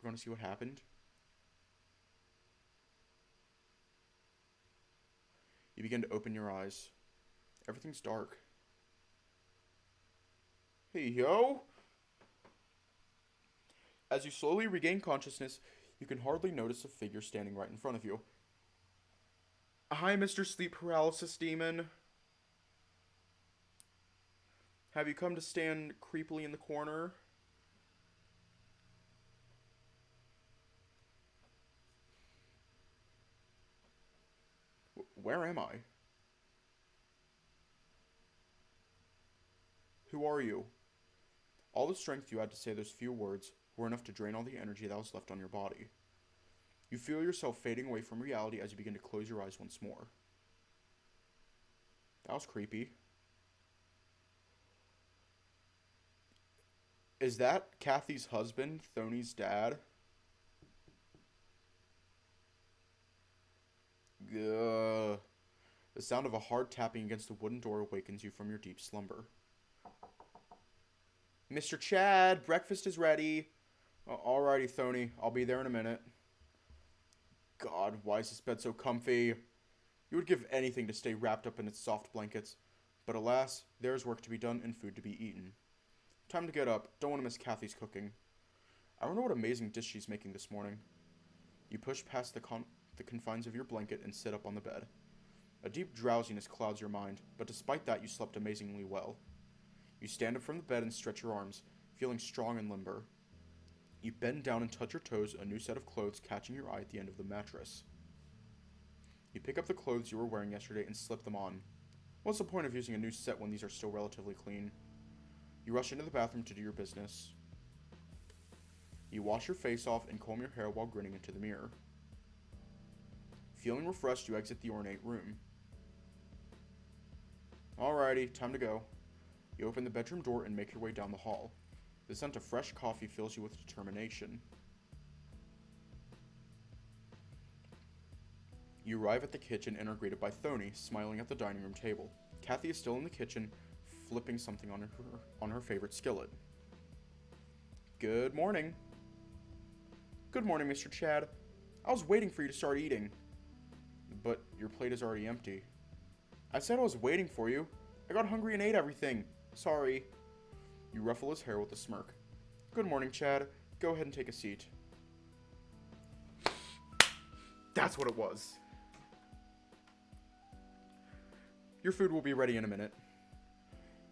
We're going to see what happened? You begin to open your eyes. Everything's dark. Hey, yo! As you slowly regain consciousness, You can hardly notice a figure standing right in front of you. Hi, Mr. Sleep Paralysis Demon. Have you come to stand creepily in the corner? Where am I? Who are you? All the strength you had to say those few words were enough to drain all the energy that was left on your body. You feel yourself fading away from reality as you begin to close your eyes once more. That was creepy. Is that Kathy's husband, Thony's dad? Gah. The sound of a hard tapping against the wooden door awakens you from your deep slumber. Mr. Chad, breakfast is ready. Alrighty, Thony, I'll be there in a minute. God, why is this bed so comfy? You would give anything to stay wrapped up in its soft blankets. But alas, there is work to be done and food to be eaten. Time to get up. Don't want to miss Kathy's cooking. I wonder what amazing dish she's making this morning. You push past the confines of your blanket and sit up on the bed. A deep drowsiness clouds your mind, but despite that you slept amazingly well. You stand up from the bed and stretch your arms, feeling strong and limber. You bend down and touch your toes, a new set of clothes catching your eye at the end of the mattress. You pick up the clothes you were wearing yesterday and slip them on. What's the point of using a new set when these are still relatively clean? You rush into the bathroom to do your business. You wash your face off and comb your hair while grinning into the mirror. Feeling refreshed, you exit the ornate room. Alrighty, time to go. You open the bedroom door and make your way down the hall. The scent of fresh coffee fills you with determination. You arrive at the kitchen and are greeted by Thony, smiling at the dining room table. Kathy is still in the kitchen, flipping something on her favorite skillet. Good morning. Good morning, Mr. Chad. I was waiting for you to start eating. But your plate is already empty. I said I was waiting for you. I got hungry and ate everything. Sorry. You ruffle his hair with a smirk. Good morning, Chad. Go ahead and take a seat. That's what it was. Your food will be ready in a minute.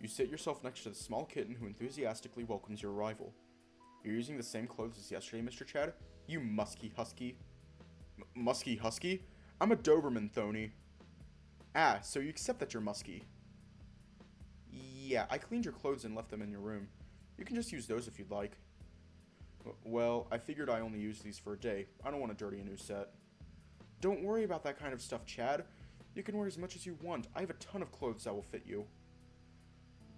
You sit yourself next to the small kitten who enthusiastically welcomes your arrival. You're using the same clothes as yesterday, Mr. Chad? You musky husky. Musky husky? I'm a Doberman, Thony. Ah, so you accept that you're musky. Yeah, I cleaned your clothes and left them in your room. You can just use those if you'd like. Well, I figured I only use these for a day. I don't want to dirty a new set. Don't worry about that kind of stuff, Chad. You can wear as much as you want. I have a ton of clothes that will fit you.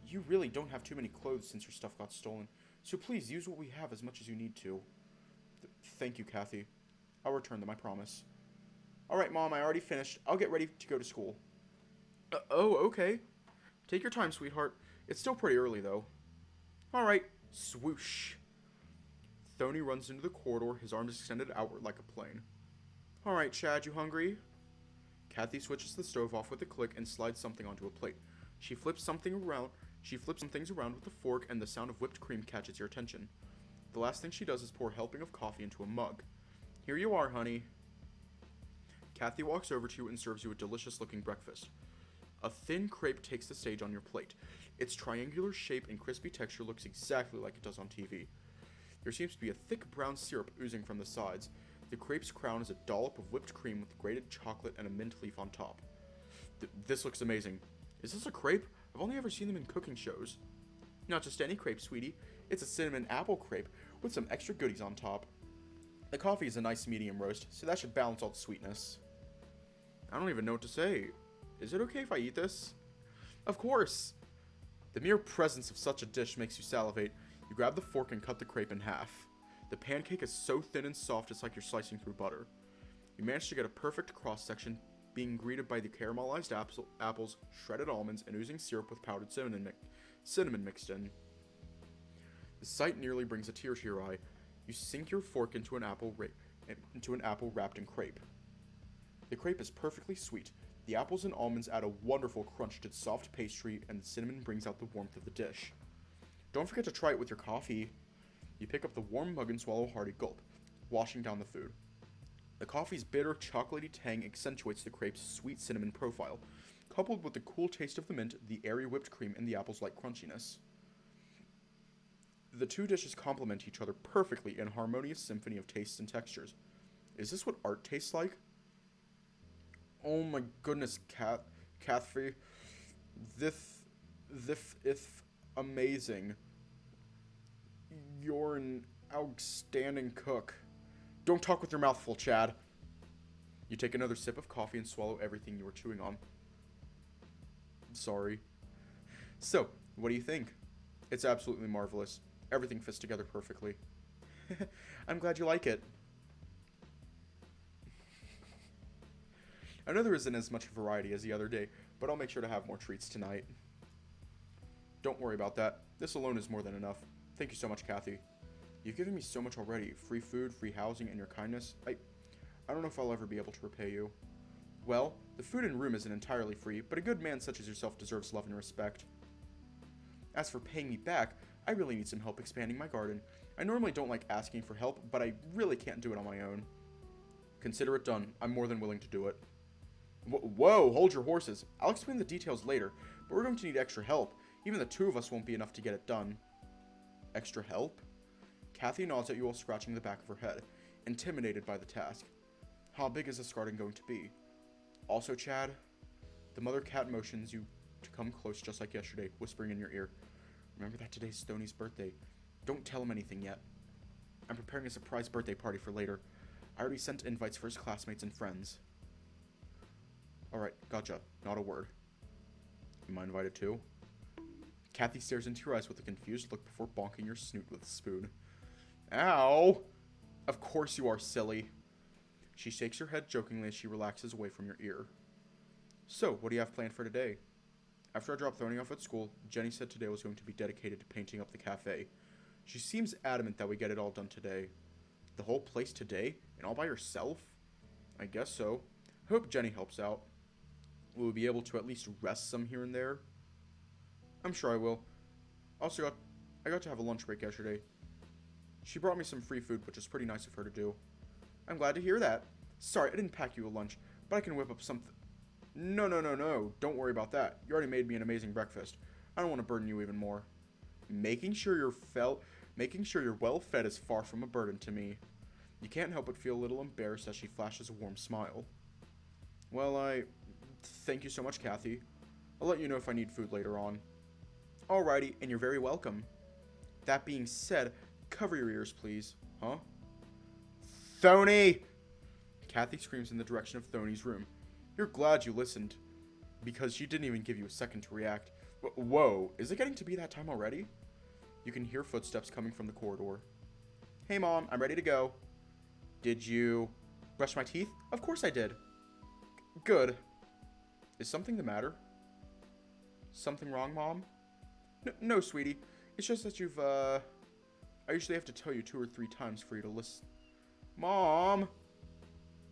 You really don't have too many clothes since your stuff got stolen, so please use what we have as much as you need to. Thank you, Kathy. I'll return them, I promise. Alright, Mom, I already finished. I'll get ready to go to school. Oh, okay. Take your time, sweetheart. It's still pretty early, though. Alright, swoosh. Thony runs into the corridor, his arms extended outward like a plane. Alright, Chad, you hungry? Kathy switches the stove off with a click and slides something onto a plate. She flips some things around with a fork, and the sound of whipped cream catches your attention. The last thing she does is pour a helping of coffee into a mug. Here you are, honey. Kathy walks over to you and serves you a delicious-looking breakfast. A thin crepe takes the stage on your plate. Its triangular shape and crispy texture looks exactly like it does on TV. There seems to be a thick brown syrup oozing from the sides. The crepe's crown is a dollop of whipped cream with grated chocolate and a mint leaf on top. This looks amazing. Is this a crepe? I've only ever seen them in cooking shows. Not just any crepe, sweetie. It's a cinnamon apple crepe with some extra goodies on top. The coffee is a nice medium roast, so that should balance all the sweetness. I don't even know what to say. Is it okay if I eat this? Of course! The mere presence of such a dish makes you salivate. You grab the fork and cut the crepe in half. The pancake is so thin and soft it's like you're slicing through butter. You manage to get a perfect cross-section, being greeted by the caramelized apples, shredded almonds, and oozing syrup with powdered cinnamon mixed in. The sight nearly brings a tear to your eye. You sink your fork into an apple wrapped in crepe. The crepe is perfectly sweet. The apples and almonds add a wonderful crunch to the soft pastry, and the cinnamon brings out the warmth of the dish. Don't forget to try it with your coffee. You pick up the warm mug and swallow a hearty gulp. washing down the food. The coffee's bitter, chocolatey tang accentuates the crepe's sweet cinnamon profile, coupled with the cool taste of the mint, the airy whipped cream, and the apple's light crunchiness. The two dishes complement each other perfectly in a harmonious symphony of tastes and textures. Is this what art tastes like? Oh my goodness, Kathy. This is amazing. You're an outstanding cook. Don't talk with your mouth full, Chad. You take another sip of coffee and swallow everything you were chewing on. Sorry. So, what do you think? It's absolutely marvelous. Everything fits together perfectly. I'm glad you like it. I know there isn't as much variety as the other day, but I'll make sure to have more treats tonight. Don't worry about that. This alone is more than enough. Thank you so much, Kathy. You've given me so much already. Free food, free housing, and your kindness. I don't know if I'll ever be able to repay you. Well, the food and room isn't entirely free, but a good man such as yourself deserves love and respect. As for paying me back, I really need some help expanding my garden. I normally don't like asking for help, but I really can't do it on my own. Consider it done. I'm more than willing to do it. Whoa, hold your horses. I'll explain the details later, but we're going to need extra help. Even the two of us won't be enough to get it done. Extra help? Kathy nods at you while scratching the back of her head, intimidated by the task. How big is this garden going to be? Also, Chad, the mother cat motions you to come close just like yesterday, whispering in your ear. Remember that today's Stoney's birthday. Don't tell him anything yet. I'm preparing a surprise birthday party for later. I already sent invites for his classmates and friends. Alright, gotcha. Not a word. Am I invited too? Kathy stares into your eyes with a confused look before bonking your snoot with a spoon. Ow! Of course you are, silly. She shakes her head jokingly as she relaxes away from your ear. So, what do you have planned for today? After I dropped Thorny off at school, Jenny said today was going to be dedicated to painting up the cafe. She seems adamant that we get it all done today. The whole place today? And all by yourself? I guess so. I hope Jenny helps out. Will we be able to at least rest some here and there? I'm sure I will. Also, I got to have a lunch break yesterday. She brought me some free food, which is pretty nice of her to do. I'm glad to hear that. Sorry, I didn't pack you a lunch, but I can whip up something. No. Don't worry about that. You already made me an amazing breakfast. I don't want to burden you even more. Making sure you're well fed is far from a burden to me. You can't help but feel a little embarrassed as she flashes a warm smile. Well, thank you so much, Kathy. I'll let you know if I need food later on. Alrighty, and you're very welcome. That being said, cover your ears, please. Huh? Thony! Kathy screams in the direction of Thony's room. You're glad you listened, because she didn't even give you a second to react. Whoa, is it getting to be that time already? You can hear footsteps coming from the corridor. Hey Mom, I'm ready to go. Did you brush my teeth? Of course I did. Good. Is something the matter? Something wrong, Mom? No, sweetie. It's just that I usually have to tell you 2 or 3 times for you to listen. Mom!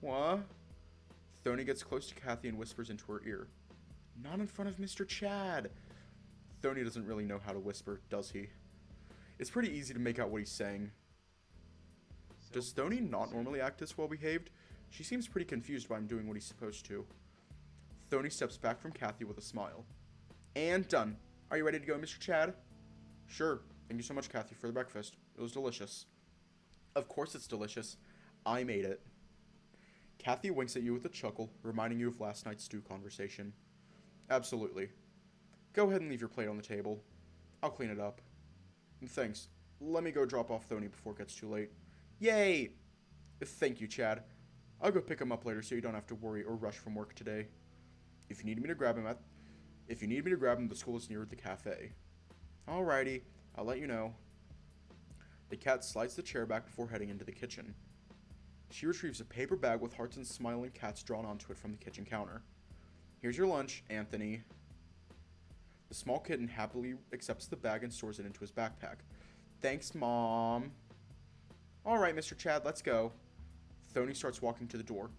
What? Thony gets close to Kathy and whispers into her ear. Not in front of Mr. Chad. Thony doesn't really know how to whisper, does he? It's pretty easy to make out what he's saying. Does Thony not normally act this well behaved? She seems pretty confused why I'm doing what he's supposed to. Thony steps back from Kathy with a smile. And done. Are you ready to go, Mr. Chad? Sure. Thank you so much, Kathy, for the breakfast. It was delicious. Of course it's delicious. I made it. Kathy winks at you with a chuckle, reminding you of last night's stew conversation. Absolutely. Go ahead and leave your plate on the table. I'll clean it up. Thanks. Let me go drop off Thony before it gets too late. Yay! Thank you, Chad. I'll go pick him up later so you don't have to worry or rush from work today. If you need me to grab him, the school is near the cafe. Alrighty, I'll let you know. The cat slides the chair back before heading into the kitchen. She retrieves a paper bag with hearts and smiling cats drawn onto it from the kitchen counter. Here's your lunch, Anthony. The small kitten happily accepts the bag and stores it into his backpack. Thanks, Mom. Alright, Mr. Chad, let's go. Thony starts walking to the door.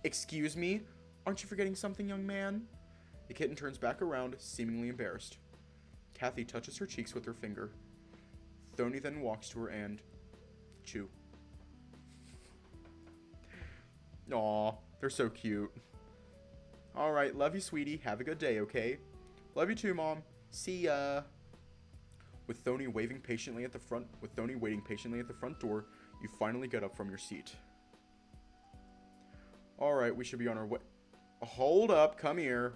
Excuse me? Aren't you forgetting something, young man? The kitten turns back around, seemingly embarrassed. Kathy touches her cheeks with her finger. Thony then walks to her and... chew. Aw, they're so cute. Alright, love you, sweetie. Have a good day, okay? Love you too, Mom. See ya. With Thony waiting patiently at the front door, you finally get up from your seat. Alright, we should be on our way. Hold up, come here.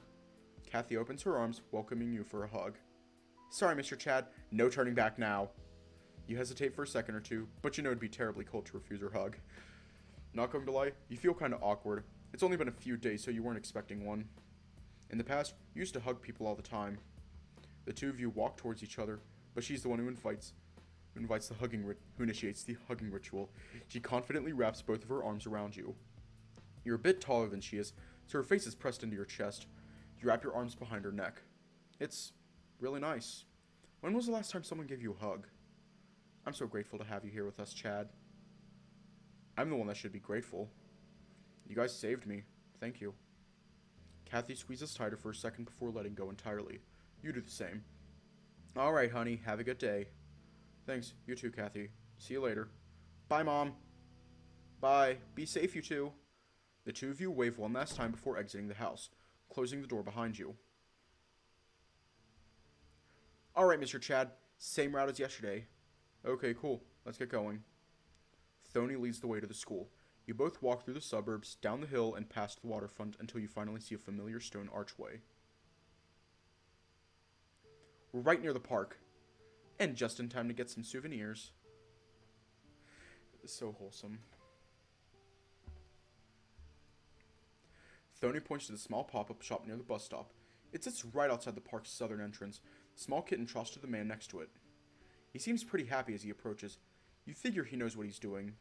Kathy opens her arms, welcoming you for a hug. Sorry, Mr. Chad, no turning back now. You hesitate for a second or two, but you know it'd be terribly cold to refuse her hug. Not going to lie, you feel kind of awkward. It's only been a few days, so you weren't expecting one. In the past, you used to hug people all the time. The two of you walk towards each other, but she's the one who initiates the hugging ritual. She confidently wraps both of her arms around you. You're a bit taller than she is, so her face is pressed into your chest. You wrap your arms behind her neck. It's really nice. When was the last time someone gave you a hug? I'm so grateful to have you here with us, Chad. I'm the one that should be grateful. You guys saved me. Thank you. Kathy squeezes tighter for a second before letting go entirely. You do the same. Alright, honey. Have a good day. Thanks. You too, Kathy. See you later. Bye, Mom. Bye. Be safe, you two. The two of you wave one last time before exiting the house, closing the door behind you. Alright, Mr. Chad. Same route as yesterday. Okay, cool. Let's get going. Thony leads the way to the school. You both walk through the suburbs, down the hill, and past the waterfront until you finally see a familiar stone archway. We're right near the park. And just in time to get some souvenirs. So wholesome. Thony points to the small pop-up shop near the bus stop. It sits right outside the park's southern entrance. The small kitten trots to the man next to it. He seems pretty happy as he approaches. You figure he knows what he's doing.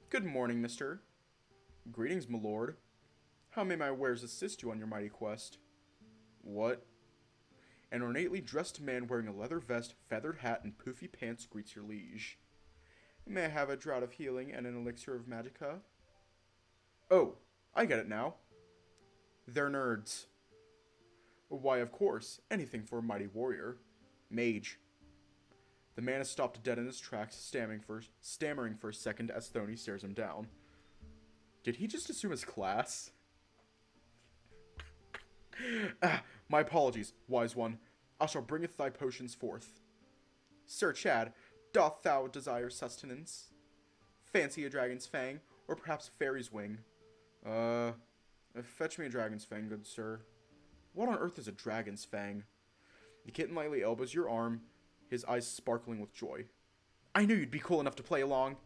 Good morning, mister. Greetings, my lord. How may my wares assist you on your mighty quest? What? An ornately dressed man wearing a leather vest, feathered hat, and poofy pants greets your liege. May I have a draught of healing and an elixir of magicka? Oh, I get it now. They're nerds. Why, of course, anything for a mighty warrior. Mage. The man is stopped dead in his tracks, stammering for a second as Thony stares him down. Did he just assume his class? My apologies, wise one. I shall bringeth thy potions forth. Sir Chad, doth thou desire sustenance? Fancy a dragon's fang, or perhaps a fairy's wing? Fetch me a dragon's fang, good sir. What on earth is a dragon's fang? The kitten lightly elbows your arm, his eyes sparkling with joy. I knew you'd be cool enough to play along.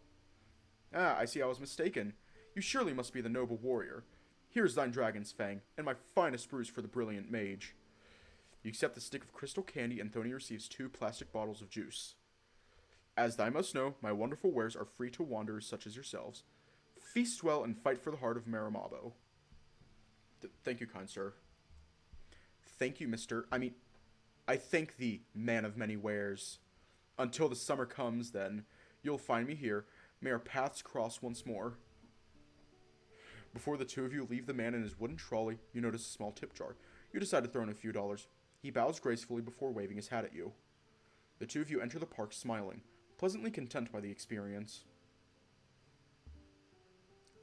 I see I was mistaken. You surely must be the noble warrior. Here's thine dragon's fang, and my finest brews for the brilliant mage. You accept the stick of crystal candy, and Thony receives 2 plastic bottles of juice. As thou must know, my wonderful wares are free to wanderers such as yourselves. Feast well and fight for the heart of Marimabo. Thank you, kind sir. Thank you, I thank thee, man of many wares. Until the summer comes, then, you'll find me here. May our paths cross once more. Before the two of you leave the man in his wooden trolley, you notice a small tip jar. You decide to throw in a few dollars. He bows gracefully before waving his hat at you. The two of you enter the park smiling, pleasantly content by the experience.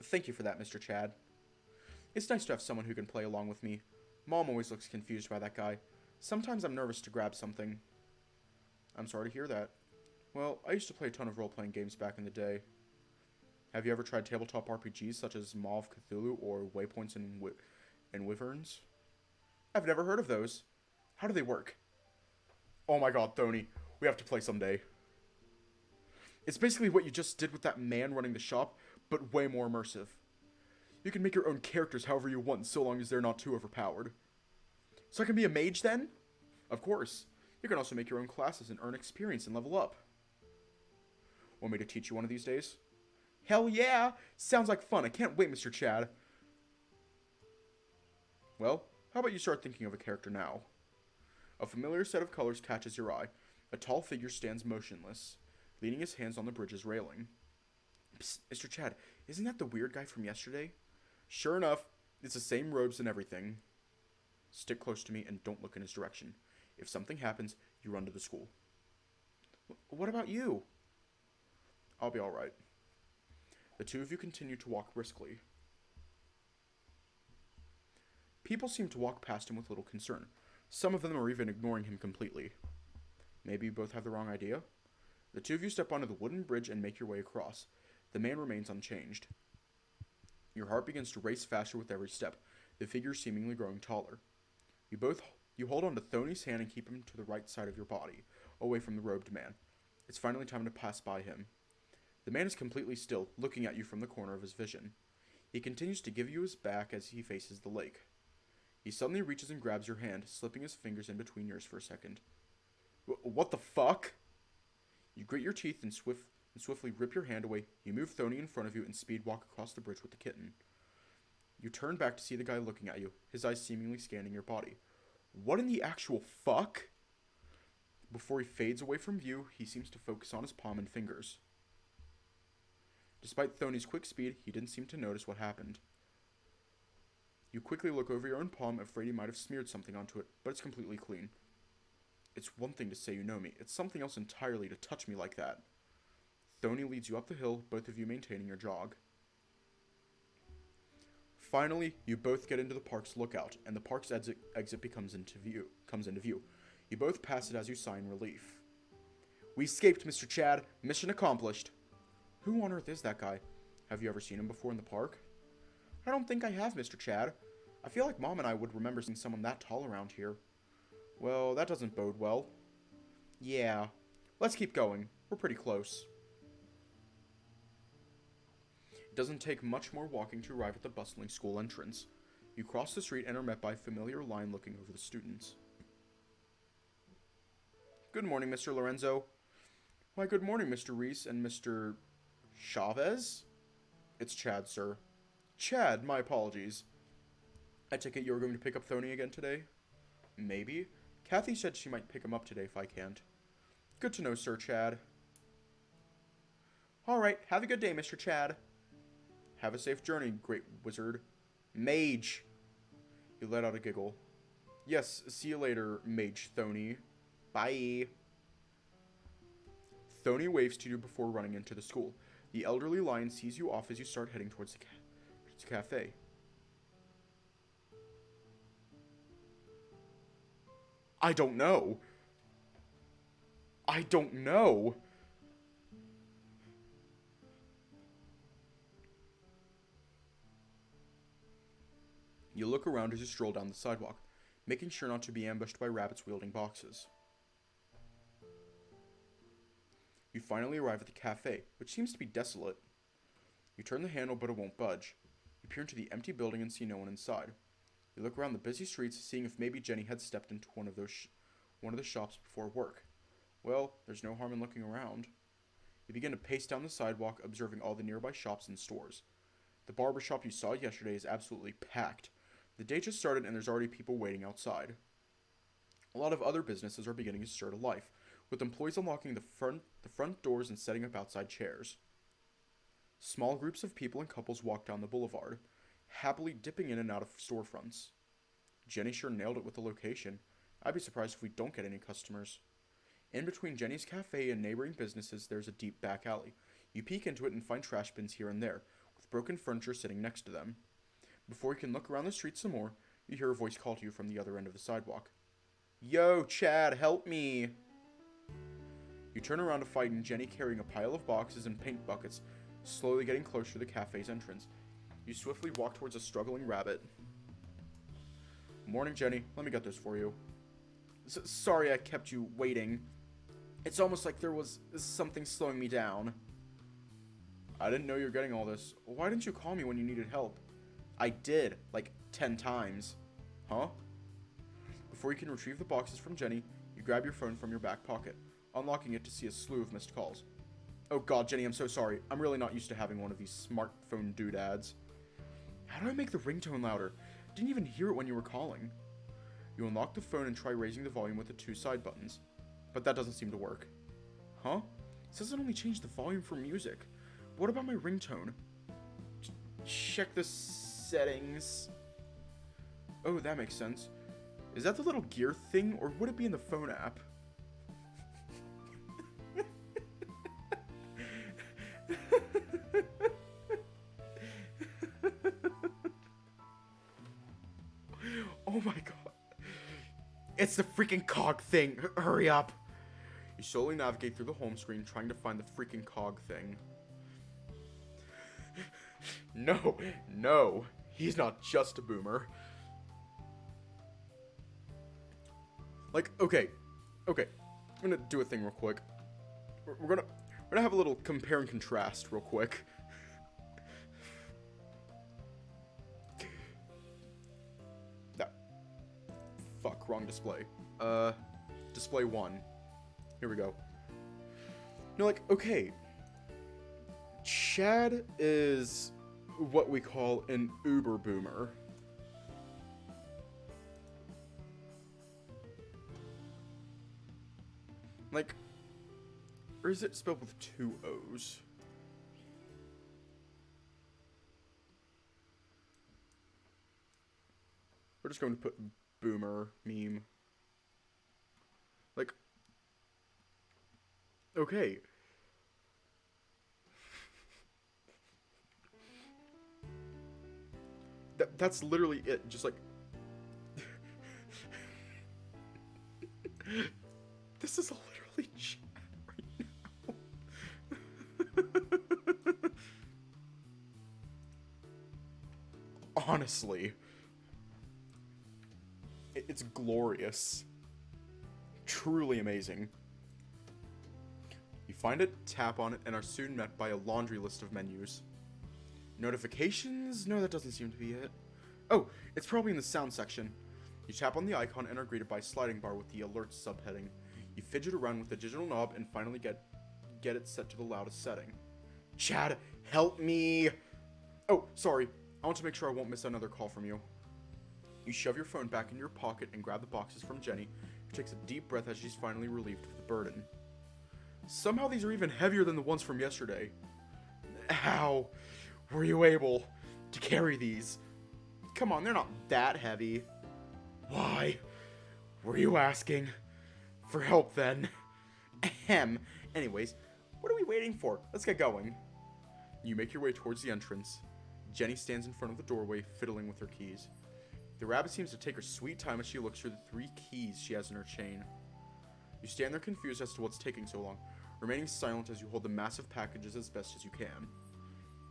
Thank you for that, Mr. Chad. It's nice to have someone who can play along with me. Mom always looks confused by that guy. Sometimes I'm nervous to grab something. I'm sorry to hear that. Well, I used to play a ton of role-playing games back in the day. Have you ever tried tabletop RPGs such as Maw of Cthulhu or Waypoints and Wyverns? I've never heard of those. How do they work? Oh my god, Thony. We have to play someday. It's basically what you just did with that man running the shop, but way more immersive. You can make your own characters however you want, so long as they're not too overpowered. So I can be a mage then? Of course. You can also make your own classes and earn experience and level up. Want me to teach you one of these days? Hell yeah! Sounds like fun. I can't wait, Mr. Chad. Well, how about you start thinking of a character now? A familiar set of colors catches your eye. A tall figure stands motionless, leaning his hands on the bridge's railing. Psst, Mr. Chad, isn't that the weird guy from yesterday? Sure enough, it's the same robes and everything. Stick close to me and don't look in his direction. If something happens, you run to the school. What about you? I'll be alright. The two of you continue to walk briskly. People seem to walk past him with little concern. Some of them are even ignoring him completely. Maybe you both have the wrong idea? The two of you step onto the wooden bridge and make your way across. The man remains unchanged. Your heart begins to race faster with every step, the figure seemingly growing taller. You hold on to Thony's hand and keep him to the right side of your body, away from the robed man. It's finally time to pass by him. The man is completely still, looking at you from the corner of his vision. He continues to give you his back as he faces the lake. He suddenly reaches and grabs your hand, slipping his fingers in between yours for a second. What the fuck? You grit your teeth and swiftly rip your hand away. You move Thony in front of you and speed walk across the bridge with the kitten. You turn back to see the guy looking at you, his eyes seemingly scanning your body. What in the actual fuck? Before he fades away from view, he seems to focus on his palm and fingers. Despite Thony's quick speed, he didn't seem to notice what happened. You quickly look over your own palm, afraid he might have smeared something onto it, but it's completely clean. It's one thing to say you know me, it's something else entirely to touch me like that. Thony leads you up the hill, both of you maintaining your jog. Finally, you both get into the park's lookout, and the park's exit comes into view. You both pass it as you sigh in relief. We escaped, Mr. Chad. Mission accomplished. Who on earth is that guy? Have you ever seen him before in the park? I don't think I have, Mr. Chad. I feel like Mom and I would remember seeing someone that tall around here. Well, that doesn't bode well. Yeah. Let's keep going. We're pretty close. It doesn't take much more walking to arrive at the bustling school entrance. You cross the street and are met by a familiar line looking over the students. Good morning, Mr. Lorenzo. Why, good morning, Mr. Reese and Mr. Chavez? It's Chad, sir. Chad, my apologies. I take it you're going to pick up Thony again today? Maybe. Kathy said she might pick him up today if I can't. Good to know, Sir Chad. Alright, have a good day, Mr. Chad. Have a safe journey, great wizard. Mage. He let out a giggle. Yes, see you later, Mage Thony. Bye. Thony waves to you before running into the school. The elderly lion sees you off as you start heading towards the cafe. I don't know. I don't know. You look around as you stroll down the sidewalk, making sure not to be ambushed by rabbits wielding boxes. You finally arrive at the cafe, which seems to be desolate. You turn the handle, but it won't budge. You peer into the empty building and see no one inside. You look around the busy streets, seeing if maybe Jenny had stepped into one of the shops before work. Well, there's no harm in looking around. You begin to pace down the sidewalk, observing all the nearby shops and stores. The barber shop you saw yesterday is absolutely packed. The day just started and there's already people waiting outside. A lot of other businesses are beginning to stir to life, with employees unlocking the front doors and setting up outside chairs. Small groups of people and couples walk down the boulevard, happily dipping in and out of storefronts. Jenny sure nailed it with the location. I'd be surprised if we don't get any customers. In between Jenny's cafe and neighboring businesses, there's a deep back alley. You peek into it and find trash bins here and there, with broken furniture sitting next to them. Before you can look around the street some more, you hear a voice call to you from the other end of the sidewalk. Yo, Chad, help me! You turn around to find Jenny carrying a pile of boxes and paint buckets, slowly getting closer to the cafe's entrance. You swiftly walk towards a struggling rabbit. Morning, Jenny. Let me get this for you. Sorry I kept you waiting. It's almost like there was something slowing me down. I didn't know you were getting all this. Why didn't you call me when you needed help? I did, like 10 times. Huh? Before you can retrieve the boxes from Jenny, you grab your phone from your back pocket, unlocking it to see a slew of missed calls. Oh god, Jenny, I'm so sorry. I'm really not used to having one of these smartphone doodads. How do I make the ringtone louder? Didn't even hear it when you were calling. You unlock the phone and try raising the volume with the two side buttons, but that doesn't seem to work. Huh? It says it only changed the volume for music. What about my ringtone? Check the settings. Oh, that makes sense. Is that the little gear thing, or would it be in the phone app? Oh my god. It's the freaking cog thing. Hurry up. You slowly navigate through the home screen trying to find the freaking cog thing. No, no. He's not just a boomer. Like, okay. I'm gonna do a thing real quick. We're gonna have a little compare and contrast real quick. Fuck, wrong display. Display 1. Here we go. No, like, okay. Chad is what we call an uber boomer. Like, or is it spelled with 2 O's? We're just going to put boomer meme. Like, okay. That's literally it. Just like, this is literally chat right now. Honestly. It's glorious. Truly amazing. You find it, tap on it, and are soon met by a laundry list of menus. Notifications? No, that doesn't seem to be it. Oh, it's probably in the sound section. You tap on the icon and are greeted by a sliding bar with the alerts subheading. You fidget around with the digital knob and finally get it set to the loudest setting. Chad, help me! Oh, sorry. I want to make sure I won't miss another call from you. You shove your phone back in your pocket and grab the boxes from Jenny, who takes a deep breath as she's finally relieved of the burden. Somehow these are even heavier than the ones from yesterday. How were you able to carry these? Come on, they're not that heavy. Why were you asking for help then? Ahem. Anyways, what are we waiting for? Let's get going. You make your way towards the entrance. Jenny stands in front of the doorway, fiddling with her keys. The rabbit seems to take her sweet time as she looks through the 3 keys she has in her chain. You stand there confused as to what's taking so long, remaining silent as you hold the massive packages as best as you can.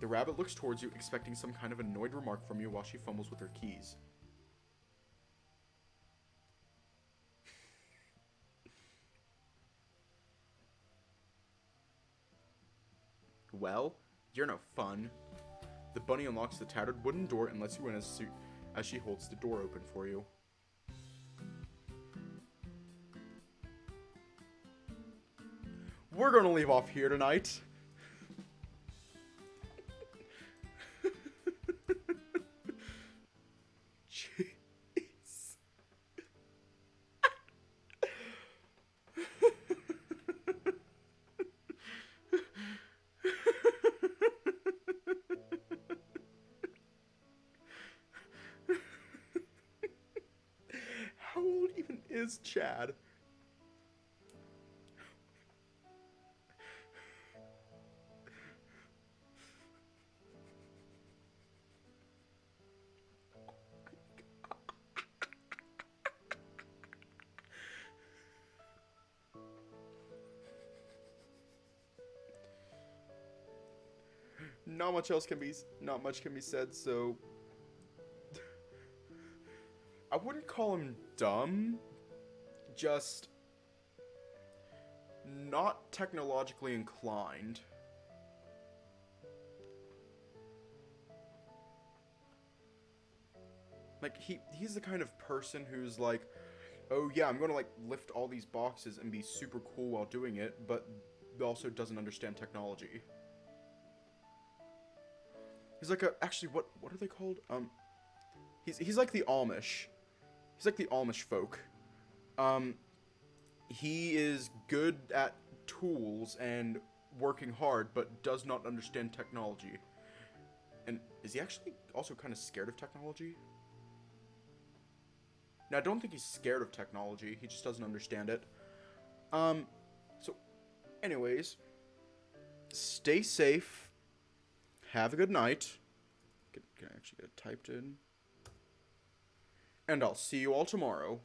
The rabbit looks towards you, expecting some kind of annoyed remark from you while she fumbles with her keys. Well, you're no fun. The bunny unlocks the tattered wooden door and lets you in as she holds the door open for you. We're gonna leave off here tonight. Jeez. How old even is Chad? Not much can be said, so I wouldn't call him dumb, just not technologically inclined. Like, he's the kind of person who's like, oh yeah, I'm gonna like lift all these boxes and be super cool while doing it, but also doesn't understand technology. He's like actually, what are they called? He's like the Amish. He's like the Amish folk. He is good at tools and working hard, but does not understand technology. And is he actually also kind of scared of technology? No, I don't think he's scared of technology. He just doesn't understand it. So, anyways, stay safe. Have a good night. Can I actually get it typed in? And I'll see you all tomorrow.